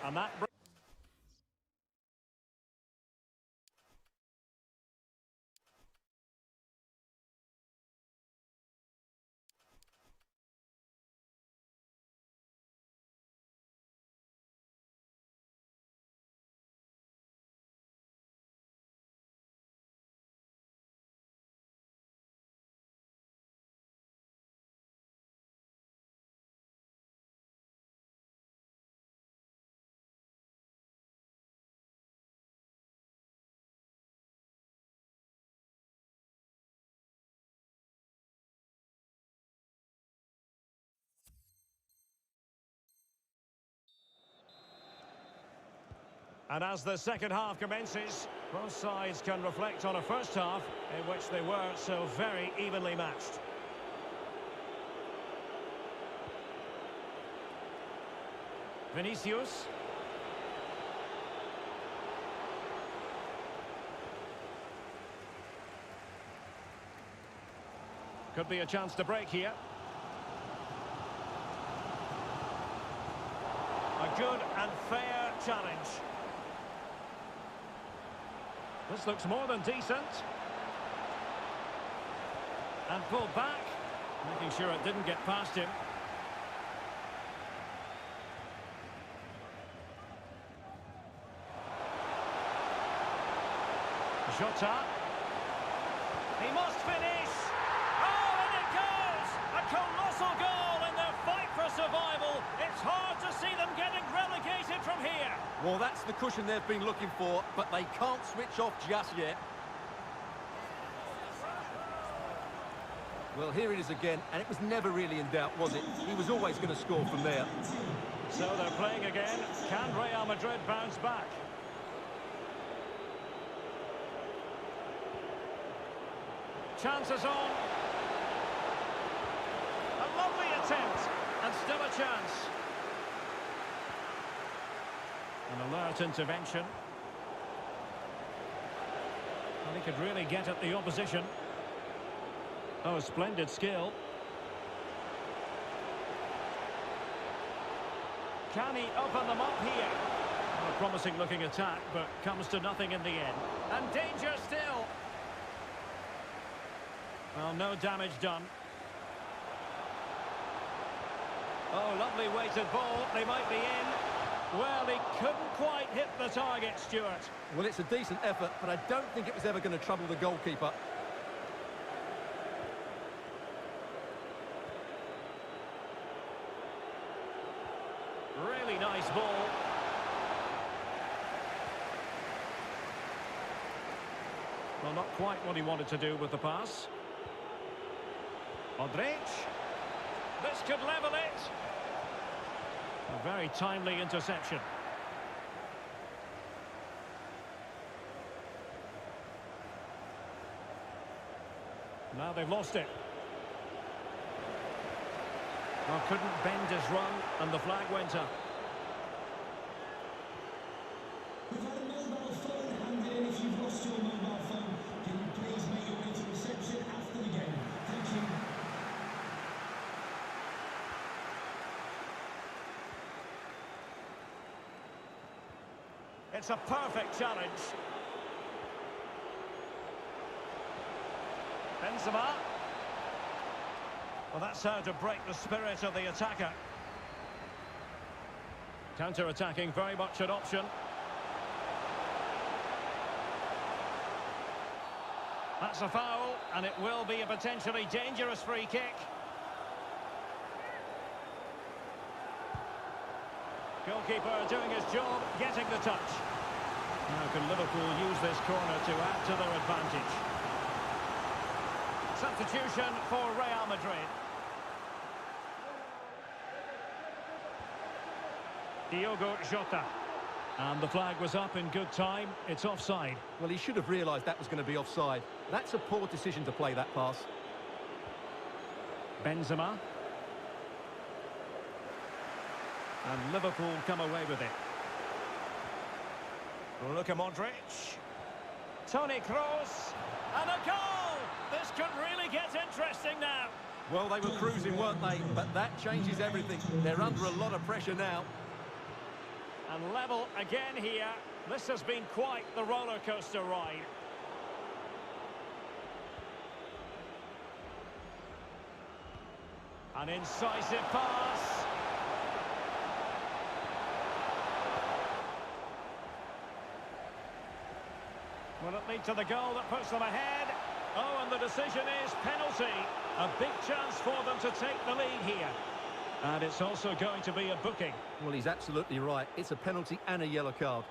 And that... And as the second half commences, both sides can reflect on a first half in which they were so very evenly matched. Vinicius. Could be a chance to break here. A good and fair challenge. This looks more than decent. And pulled back, making sure it didn't get past him. Jota. He must finish. Oh, and it goes! A colossal goal in their fight for survival. It's hard to see them getting relegated from here. Well, that's the cushion they've been looking for, but they can't switch off just yet. Well, here it is again, and it was never really in doubt, was it? He was always going to score from there. So they're playing again. Can Real Madrid bounce back? Chances on. A lovely attempt, and still a chance. An alert intervention. Well, he could really get at the opposition. Oh, splendid skill. Can he open them up here? Well, a promising looking attack, but comes to nothing in the end. And danger still. Well, no damage done. Oh, lovely weighted ball. They might be in. Well, he couldn't quite hit the target, Stuart. Well, it's a decent effort, but I don't think it was ever going to trouble the goalkeeper. Really nice ball. Well, not quite what he wanted to do with the pass. Modric. This could level it. A very timely interception. Now they've lost it. Well, couldn't bend his run, and the flag went up. We've had a mobile phone handed in. If you've lost your mobile phone, can you please make your way to reception after the game? Thank you. It's a perfect challenge. Benzema. Well, that's how to break the spirit of the attacker. Counter-attacking, very much an option. That's a foul, and it will be a potentially dangerous free kick. Goalkeeper doing his job, getting the touch. Now can Liverpool use this corner to add to their advantage? Substitution for Real Madrid. Diogo Jota. And the flag was up in good time. It's offside. Well, he should have realised that was going to be offside. That's a poor decision to play that pass. Benzema. And Liverpool come away with it. Luka Modric. Toni Kroos. And a goal! This could really get interesting now. Well, they were cruising, weren't they? But that changes everything. They're under a lot of pressure now. And level again here. This has been quite the roller coaster ride. An incisive pass. Will it lead to the goal that puts them ahead? Oh, and the decision is penalty. A big chance for them to take the lead here. And it's also going to be a booking. Well, he's absolutely right. It's a penalty and a yellow card.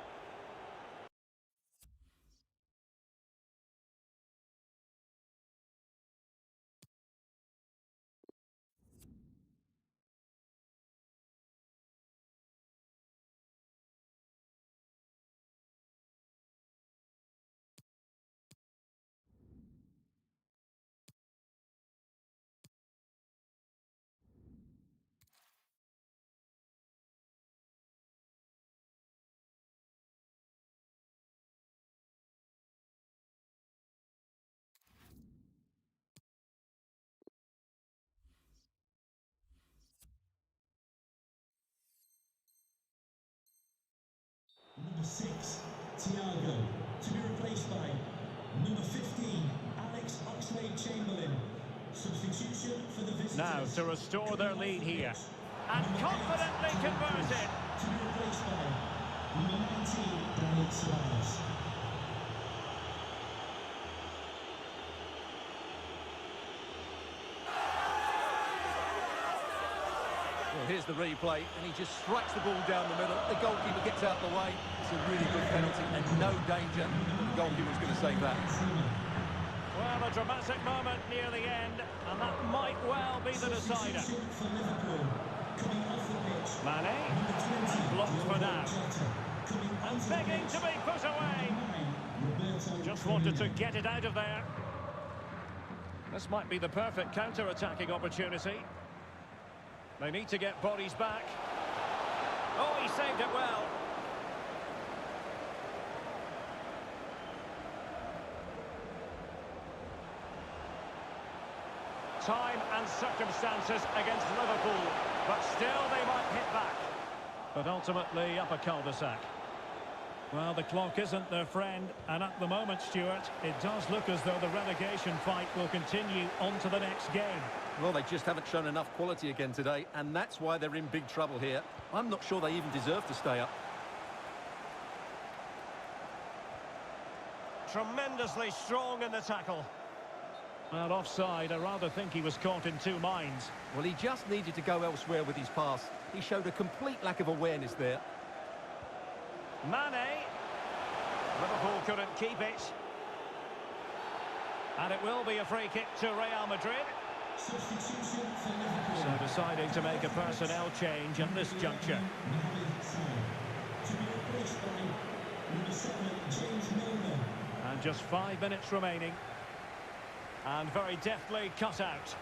Number 6, Thiago, to be replaced by number 15, Alex Oxlade-Chamberlain. Substitution for the visitors. Now to restore their lead here. And confidently converted. To be replaced by number 19, Daniel Suarez. Well, here's the replay, and he just strikes the ball down the middle. The goalkeeper gets out of the way. It's a really good penalty and no danger. The goalkeeper's going to save that. Well, a dramatic moment near the end, and that might well be the decider. For Liverpool, coming off the pitch. Mane, Number 20, blocked for now. coming And off begging to be put away. Just wanted to get it out of there. This might be the perfect counter-attacking opportunity. They need to get bodies back. Oh, he saved it well. time and circumstances against Liverpool, but still they might hit back. But ultimately up a cul-de-sac. Well, the clock isn't their friend, and at the moment, Stuart, it does look as though the relegation fight will continue on to the next game. Well, they just haven't shown enough quality again today, and that's why they're in big trouble here. I'm not sure they even deserve to stay up. Tremendously strong in the tackle. Well, offside, I rather think he was caught in two minds. Well, he just needed to go elsewhere with his pass. He showed a complete lack of awareness there. Mane. Liverpool couldn't keep it. And it will be a free kick to Real Madrid. Substitution for Liverpool. So deciding to make a personnel change at this juncture. To be replaced by number 7, James Milner. And just 5 minutes remaining. And very deftly cut out.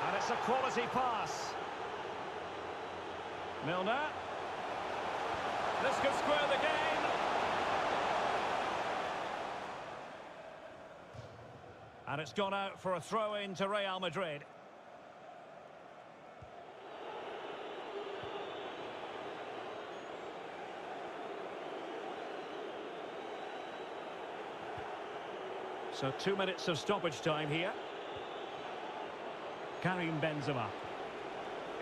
And it's a quality pass. Milner. This could square the game. And it's gone out for a throw-in to Real Madrid. So 2 minutes of stoppage time here. Karim Benzema.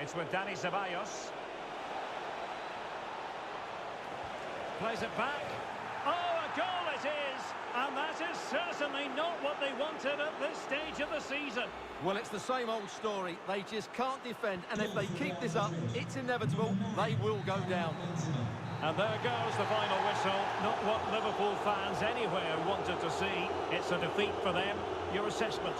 It's with Dani Ceballos. Plays it back. Oh, a goal it is! And that is certainly not what they wanted at this stage of the season. Well, it's the same old story. They just can't defend, and if they keep this up, it's inevitable. They will go down. And there goes the final whistle. Not what Liverpool fans anywhere wanted to see. It's a defeat for them. Your assessment?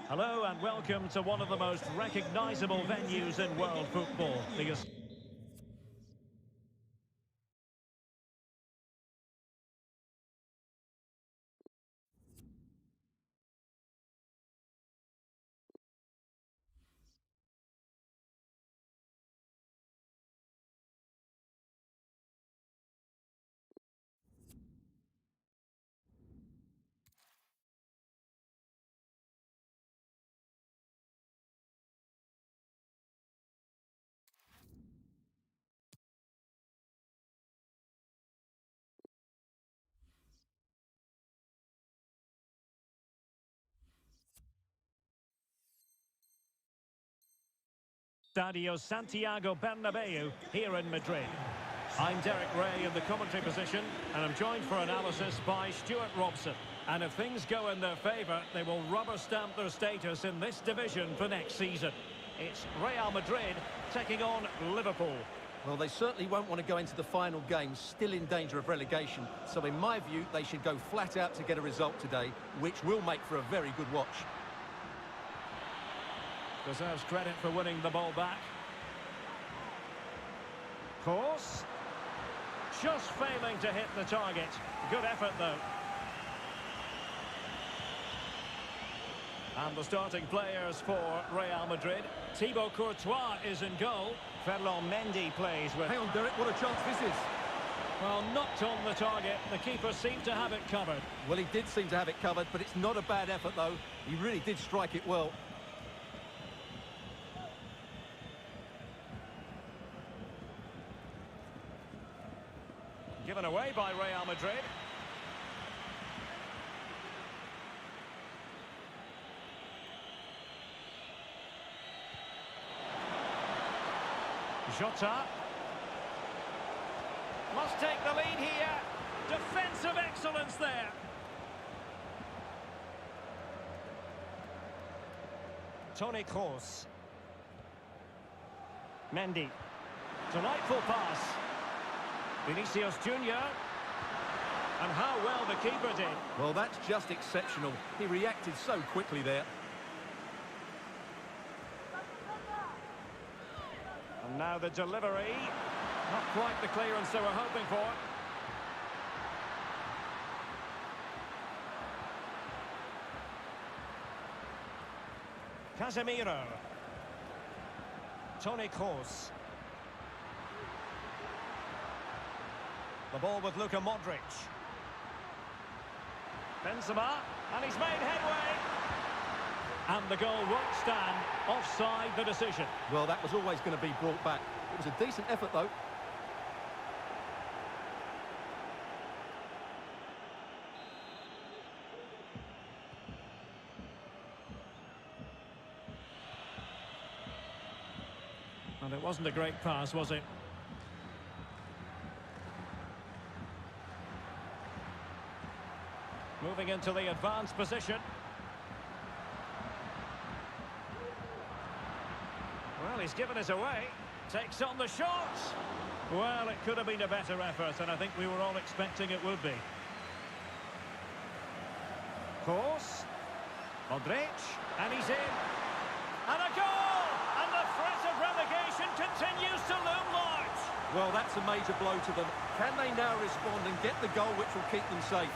Hello and welcome to one of the most recognisable venues in world football. Stadio Santiago Bernabeu here in Madrid. I'm Derek Ray in the commentary position, and I'm joined for analysis by Stuart Robson. And if things go in their favour, they will rubber stamp their status in this division for next season. It's Real Madrid taking on Liverpool. Well, they certainly won't want to go into the final game still in danger of relegation. So in my view, they should go flat out to get a result today, which will make for a very good watch. Deserves credit for winning the ball back. Course. Just failing to hit the target. Good effort, though. And the starting players for Real Madrid. Thibaut Courtois is in goal. Ferland Mendy plays with... Hang on, Derek, what a chance this is. Well, knocked on the target. The keeper seemed to have it covered. Well, he did seem to have it covered, but it's not a bad effort, though. He really did strike it well. Given away by Real Madrid. Jota. Must take the lead here. Defensive excellence there. Toni Kroos. Mendy. Delightful pass. Vinicius Junior. And how well the keeper did. Well, that's just exceptional. He reacted so quickly there. And now the delivery. Not quite the clearance they were hoping for. Casemiro. Toni Kroos. The ball with Luka Modric. Benzema, and he's made headway. And the goal won't stand. Offside the decision. Well, that was always going to be brought back. It was a decent effort, though. And it wasn't a great pass, was it? Moving into the advanced position. Well, he's given us away. Takes on the shot. Well, it could have been a better effort, and I think we were all expecting it would be. Course. Modric. And he's in. And a goal! And the threat of relegation continues to loom large. Well, that's a major blow to them. Can they now respond and get the goal which will keep them safe?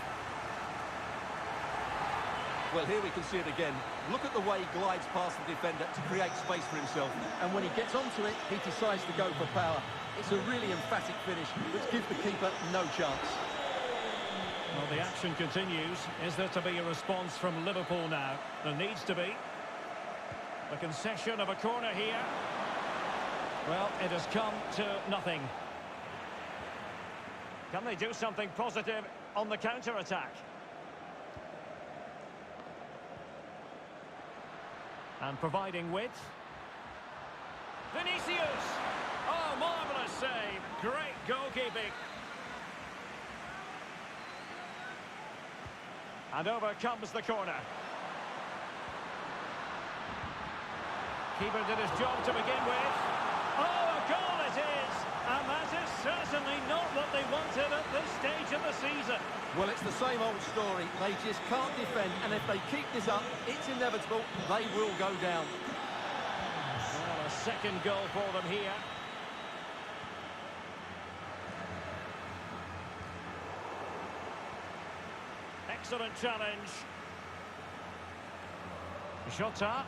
Well, here we can see it again. Look at the way he glides past the defender to create space for himself. And when he gets onto it, he decides to go for power. It's a really emphatic finish, which gives the keeper no chance. Well, the action continues. Is there to be a response from Liverpool now? There needs to be. The concession of a corner here. Well, it has come to nothing. Can they do something positive on the counter-attack? And providing width. Vinicius! Oh, marvellous save. Great goalkeeping. And over comes the corner. Keeper did his job to begin with. Oh, a goal it is! And that is certainly not what they wanted at this stage of the season. Well, it's the same old story. They just can't defend, and if they keep this up, it's inevitable. They will go down. Well, a second goal for them here. Excellent challenge. Jota.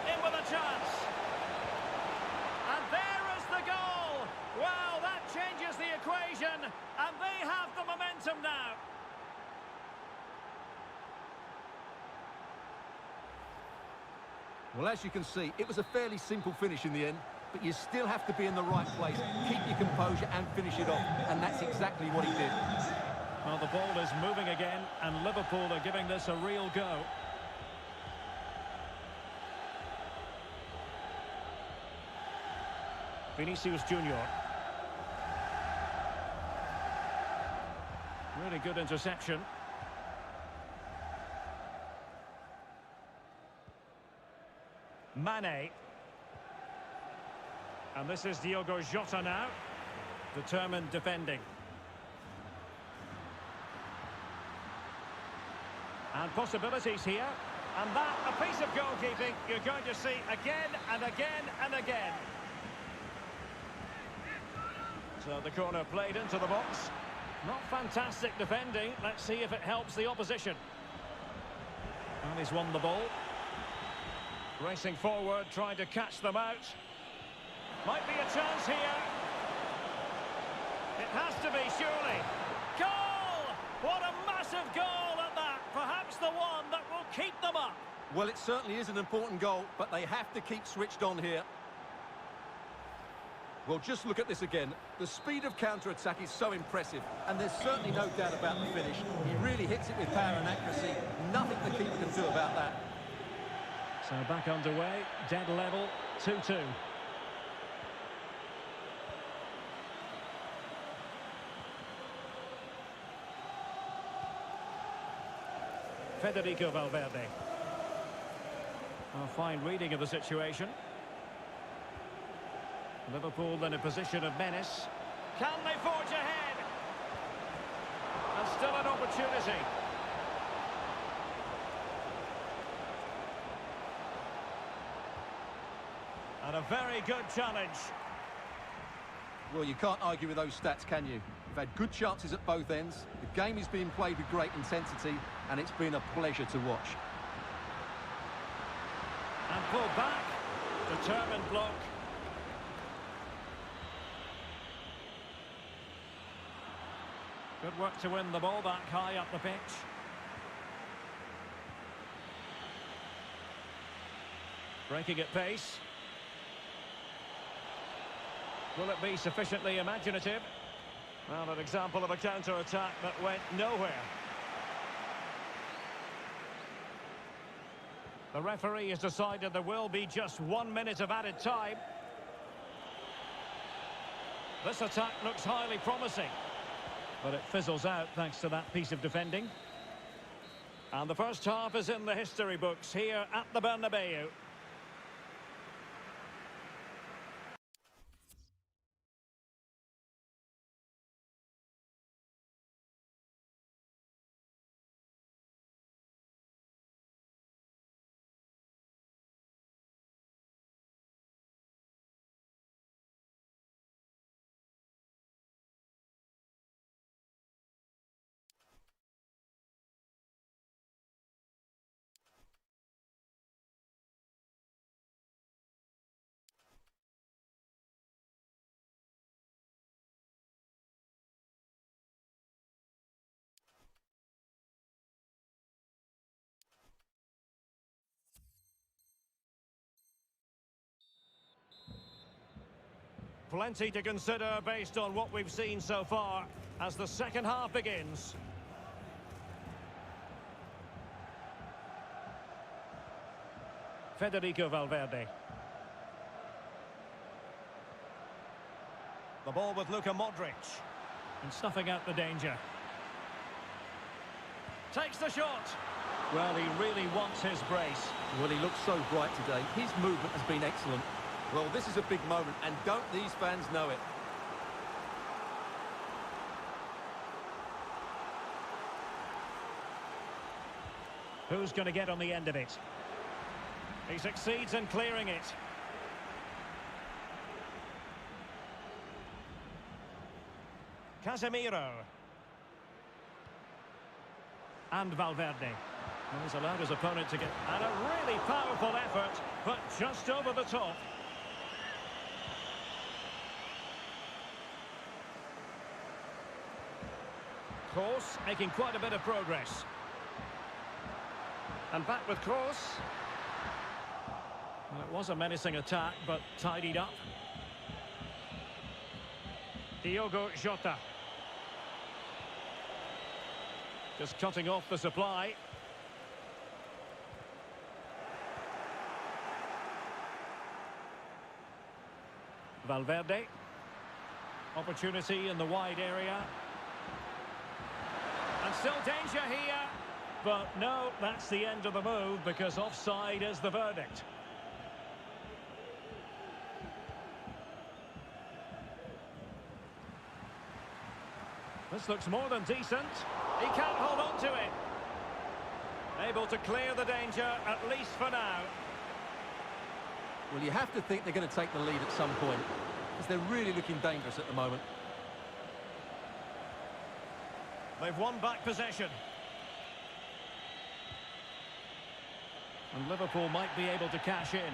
In with a chance. And there is the goal. Wow, that changes the equation. And they have the momentum now. Well, as you can see, it was a fairly simple finish in the end, but you still have to be in the right place, keep your composure and finish it off, and that's exactly what he did. Well, the ball is moving again, and Liverpool are giving this a real go. Vinicius Junior. Really good interception. Mane. And this is Diogo Jota now. Determined defending. And possibilities here. And that, a piece of goalkeeping you're going to see again and again and again. So the corner played into the box. Not fantastic defending. Let's see if it helps the opposition. And he's won the ball. Racing forward, trying to catch them out. Might be a chance here. It has to be, surely. Goal! What a massive goal at that. Perhaps the one that will keep them up. Well, it certainly is an important goal, but they have to keep switched on here. Well, just look at this again. The speed of counter-attack is so impressive, and there's certainly no doubt about the finish. He really hits it with power and accuracy. Nothing the keeper can do about that. So back underway, dead level, 2-2. Federico Valverde. A fine reading of the situation. Liverpool in a position of menace. Can they forge ahead? And still an opportunity. And a very good challenge. Well, you can't argue with those stats, can you? You've had good chances at both ends. The game is being played with great intensity, and it's been a pleasure to watch. And pulled back. Determined block. Good work to win the ball back high up the pitch. Breaking at pace. Will it be sufficiently imaginative? Well, an example of a counter-attack that went nowhere. The referee has decided there will be just 1 minute of added time. This attack looks highly promising, but it fizzles out thanks to that piece of defending. And the first half is in the history books here at the Bernabeu. Plenty to consider based on what we've seen so far as the second half begins. Federico Valverde. The ball with Luka Modric. And snuffing out the danger. Takes the shot. Well, he really wants his brace. Well, he looks so bright today. His movement has been excellent. Well, this is a big moment, and don't these fans know it? Who's going to get on the end of it? He succeeds in clearing it. Casemiro. And Valverde. Well, he's allowed his opponent to get... And a really powerful effort, but just over the top. Kroos making quite a bit of progress. And back with Kroos. Well, it was a menacing attack, but tidied up. Diogo Jota. Just cutting off the supply. Valverde. Opportunity in the wide area. And still danger here. But no, that's the end of the move because offside is the verdict. This looks more than decent. He can't hold on to it. Able to clear the danger, at least for now. Well, you have to think they're going to take the lead at some point, because they're really looking dangerous at the moment. They've won back possession. And Liverpool might be able to cash in.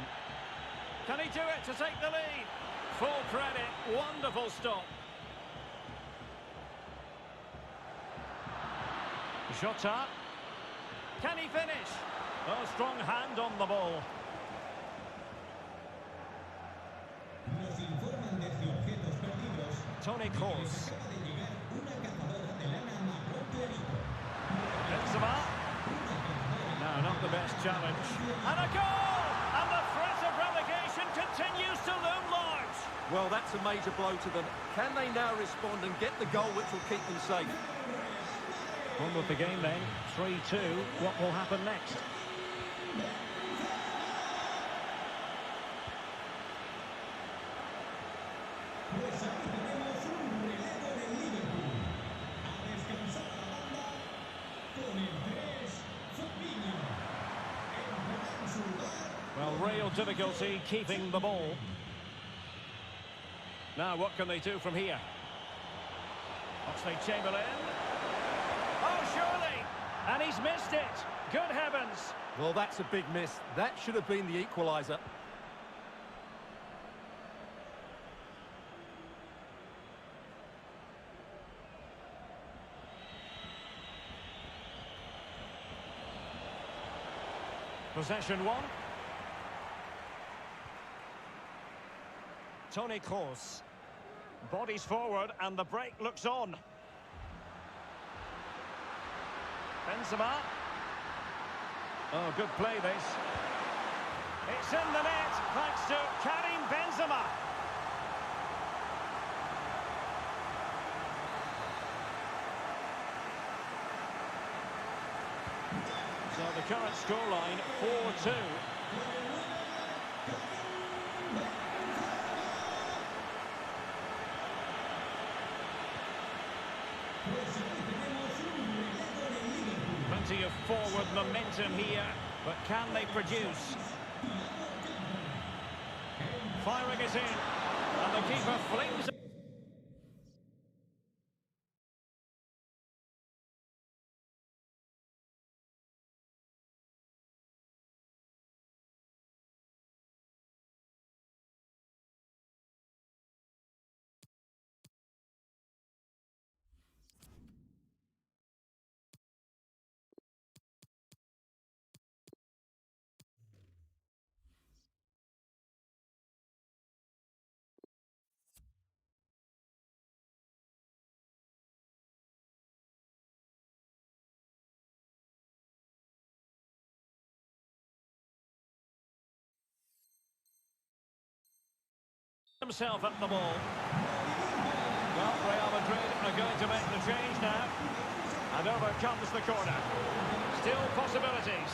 Can he do it to take the lead? Full credit, wonderful stop. Jota. Can he finish? Oh, strong hand on the ball. Nos informan desde objetos perdidos. Toni Que Kroos. les acaba de llegar una cazadora de lana marrón clarito. Benzema. No, not the best challenge. And a goal! And the threat of relegation continues to loom large. Well, that's a major blow to them. Can they now respond and get the goal which will keep them safe? On with the game then, 3-2. What will happen next? Pues aquí tenemos un relevo del Liverpool. A descansar a la banda con el 3, Fabinho. Entrará en su lugar. Well, real difficulty keeping the ball. Now, what can they do from here? Oxlade-Chamberlain. Oh, surely! And he's missed it. Good heavens. Well, that's a big miss. That should have been the equaliser. Possession one. Toni Kroos. Bodies forward and the break looks on. Benzema. Oh, good play this. It's in the net thanks to Karim Benzema. So the current scoreline 4-2. Plenty of forward momentum here, but can they produce? Firing is in, and the keeper flings it. Himself at the ball. Well, Real Madrid are going to make the change now. And over comes the corner. Still possibilities.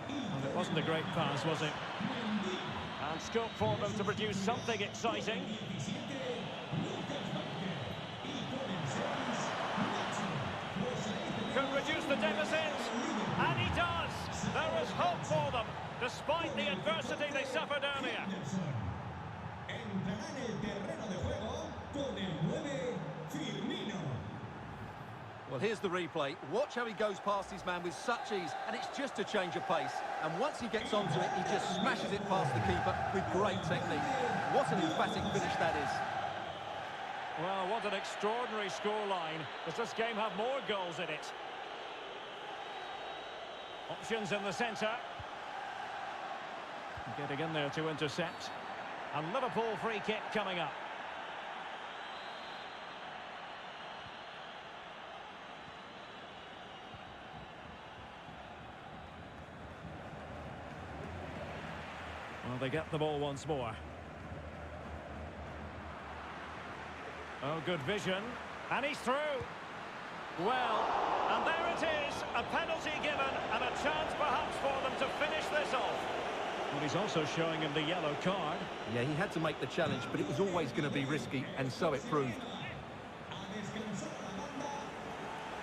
And it wasn't a great pass, was it? And scope for them to produce something exciting. Could reduce the deficit. And he does. There is hope for them, despite the adversity they suffered earlier. Entrará en el terreno de juego con el 9, Firmino. Well, here's the replay. Watch how he goes past his man with such ease, and it's just a change of pace. And once he gets onto it, he just smashes it past the keeper with great technique. What an emphatic finish that is. Well, what an extraordinary scoreline. Does this game have more goals in it? Options in the centre. Getting in there to intercept. And Liverpool free kick coming up. Well, they get the ball once more. Oh, good vision. And he's through. Well, and there it is. A penalty given and a chance perhaps for them to finish this off. Well, he's also showing him the yellow card. Yeah, he had to make the challenge, but it was always going to be risky, and so it proved. A descansar a la banda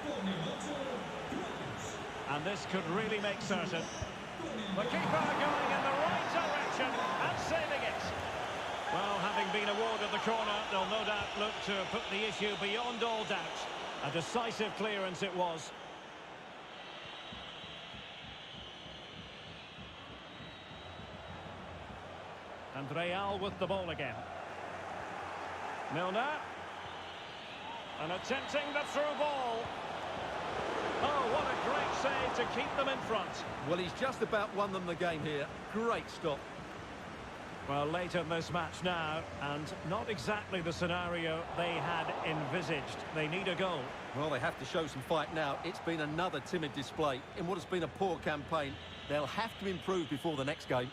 con el 8, And this could really make certain. The keeper going in the right direction and saving it. Well, having been awarded the corner, they'll no doubt look to put the issue beyond all doubt. A decisive clearance it was. And Real with the ball again. Milner. And attempting the through ball. Oh, what a great save to keep them in front. Well, he's just about won them the game here. Great stop. Well, late in this match now, and not exactly the scenario they had envisaged. They need a goal. Well, they have to show some fight now. It's been another timid display in what has been a poor campaign. They'll have to improve before the next game.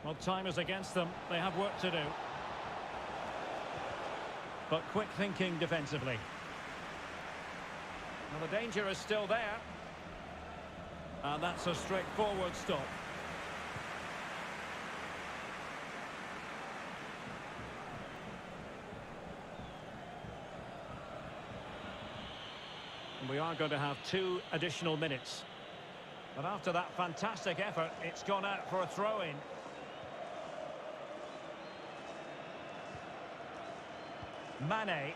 Well, time is against them. They have work to do. But quick thinking defensively. Well, the danger is still there. And that's a straightforward stop. And we are going to have 2 additional minutes. But after that fantastic effort, it's gone out for a throw-in. Mane.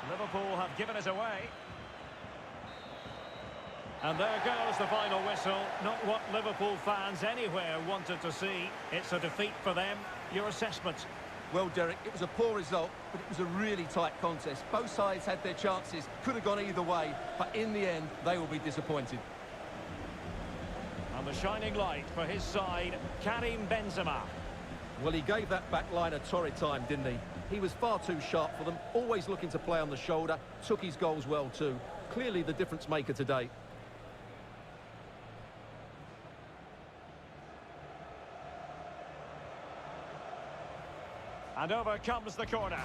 Liverpool have given it away. And there goes the final whistle. Not what Liverpool fans anywhere wanted to see. It's a defeat for them. Your assessment? Well, Derek, it was a poor result, but it was a really tight contest. Both sides had their chances, could have gone either way, but in the end, they will be disappointed. And the shining light for his side, Karim Benzema. Well, he gave that back line a torrid time, didn't he? He was far too sharp for them, always looking to play on the shoulder, took his goals well too. Clearly the difference maker today. And over comes the corner.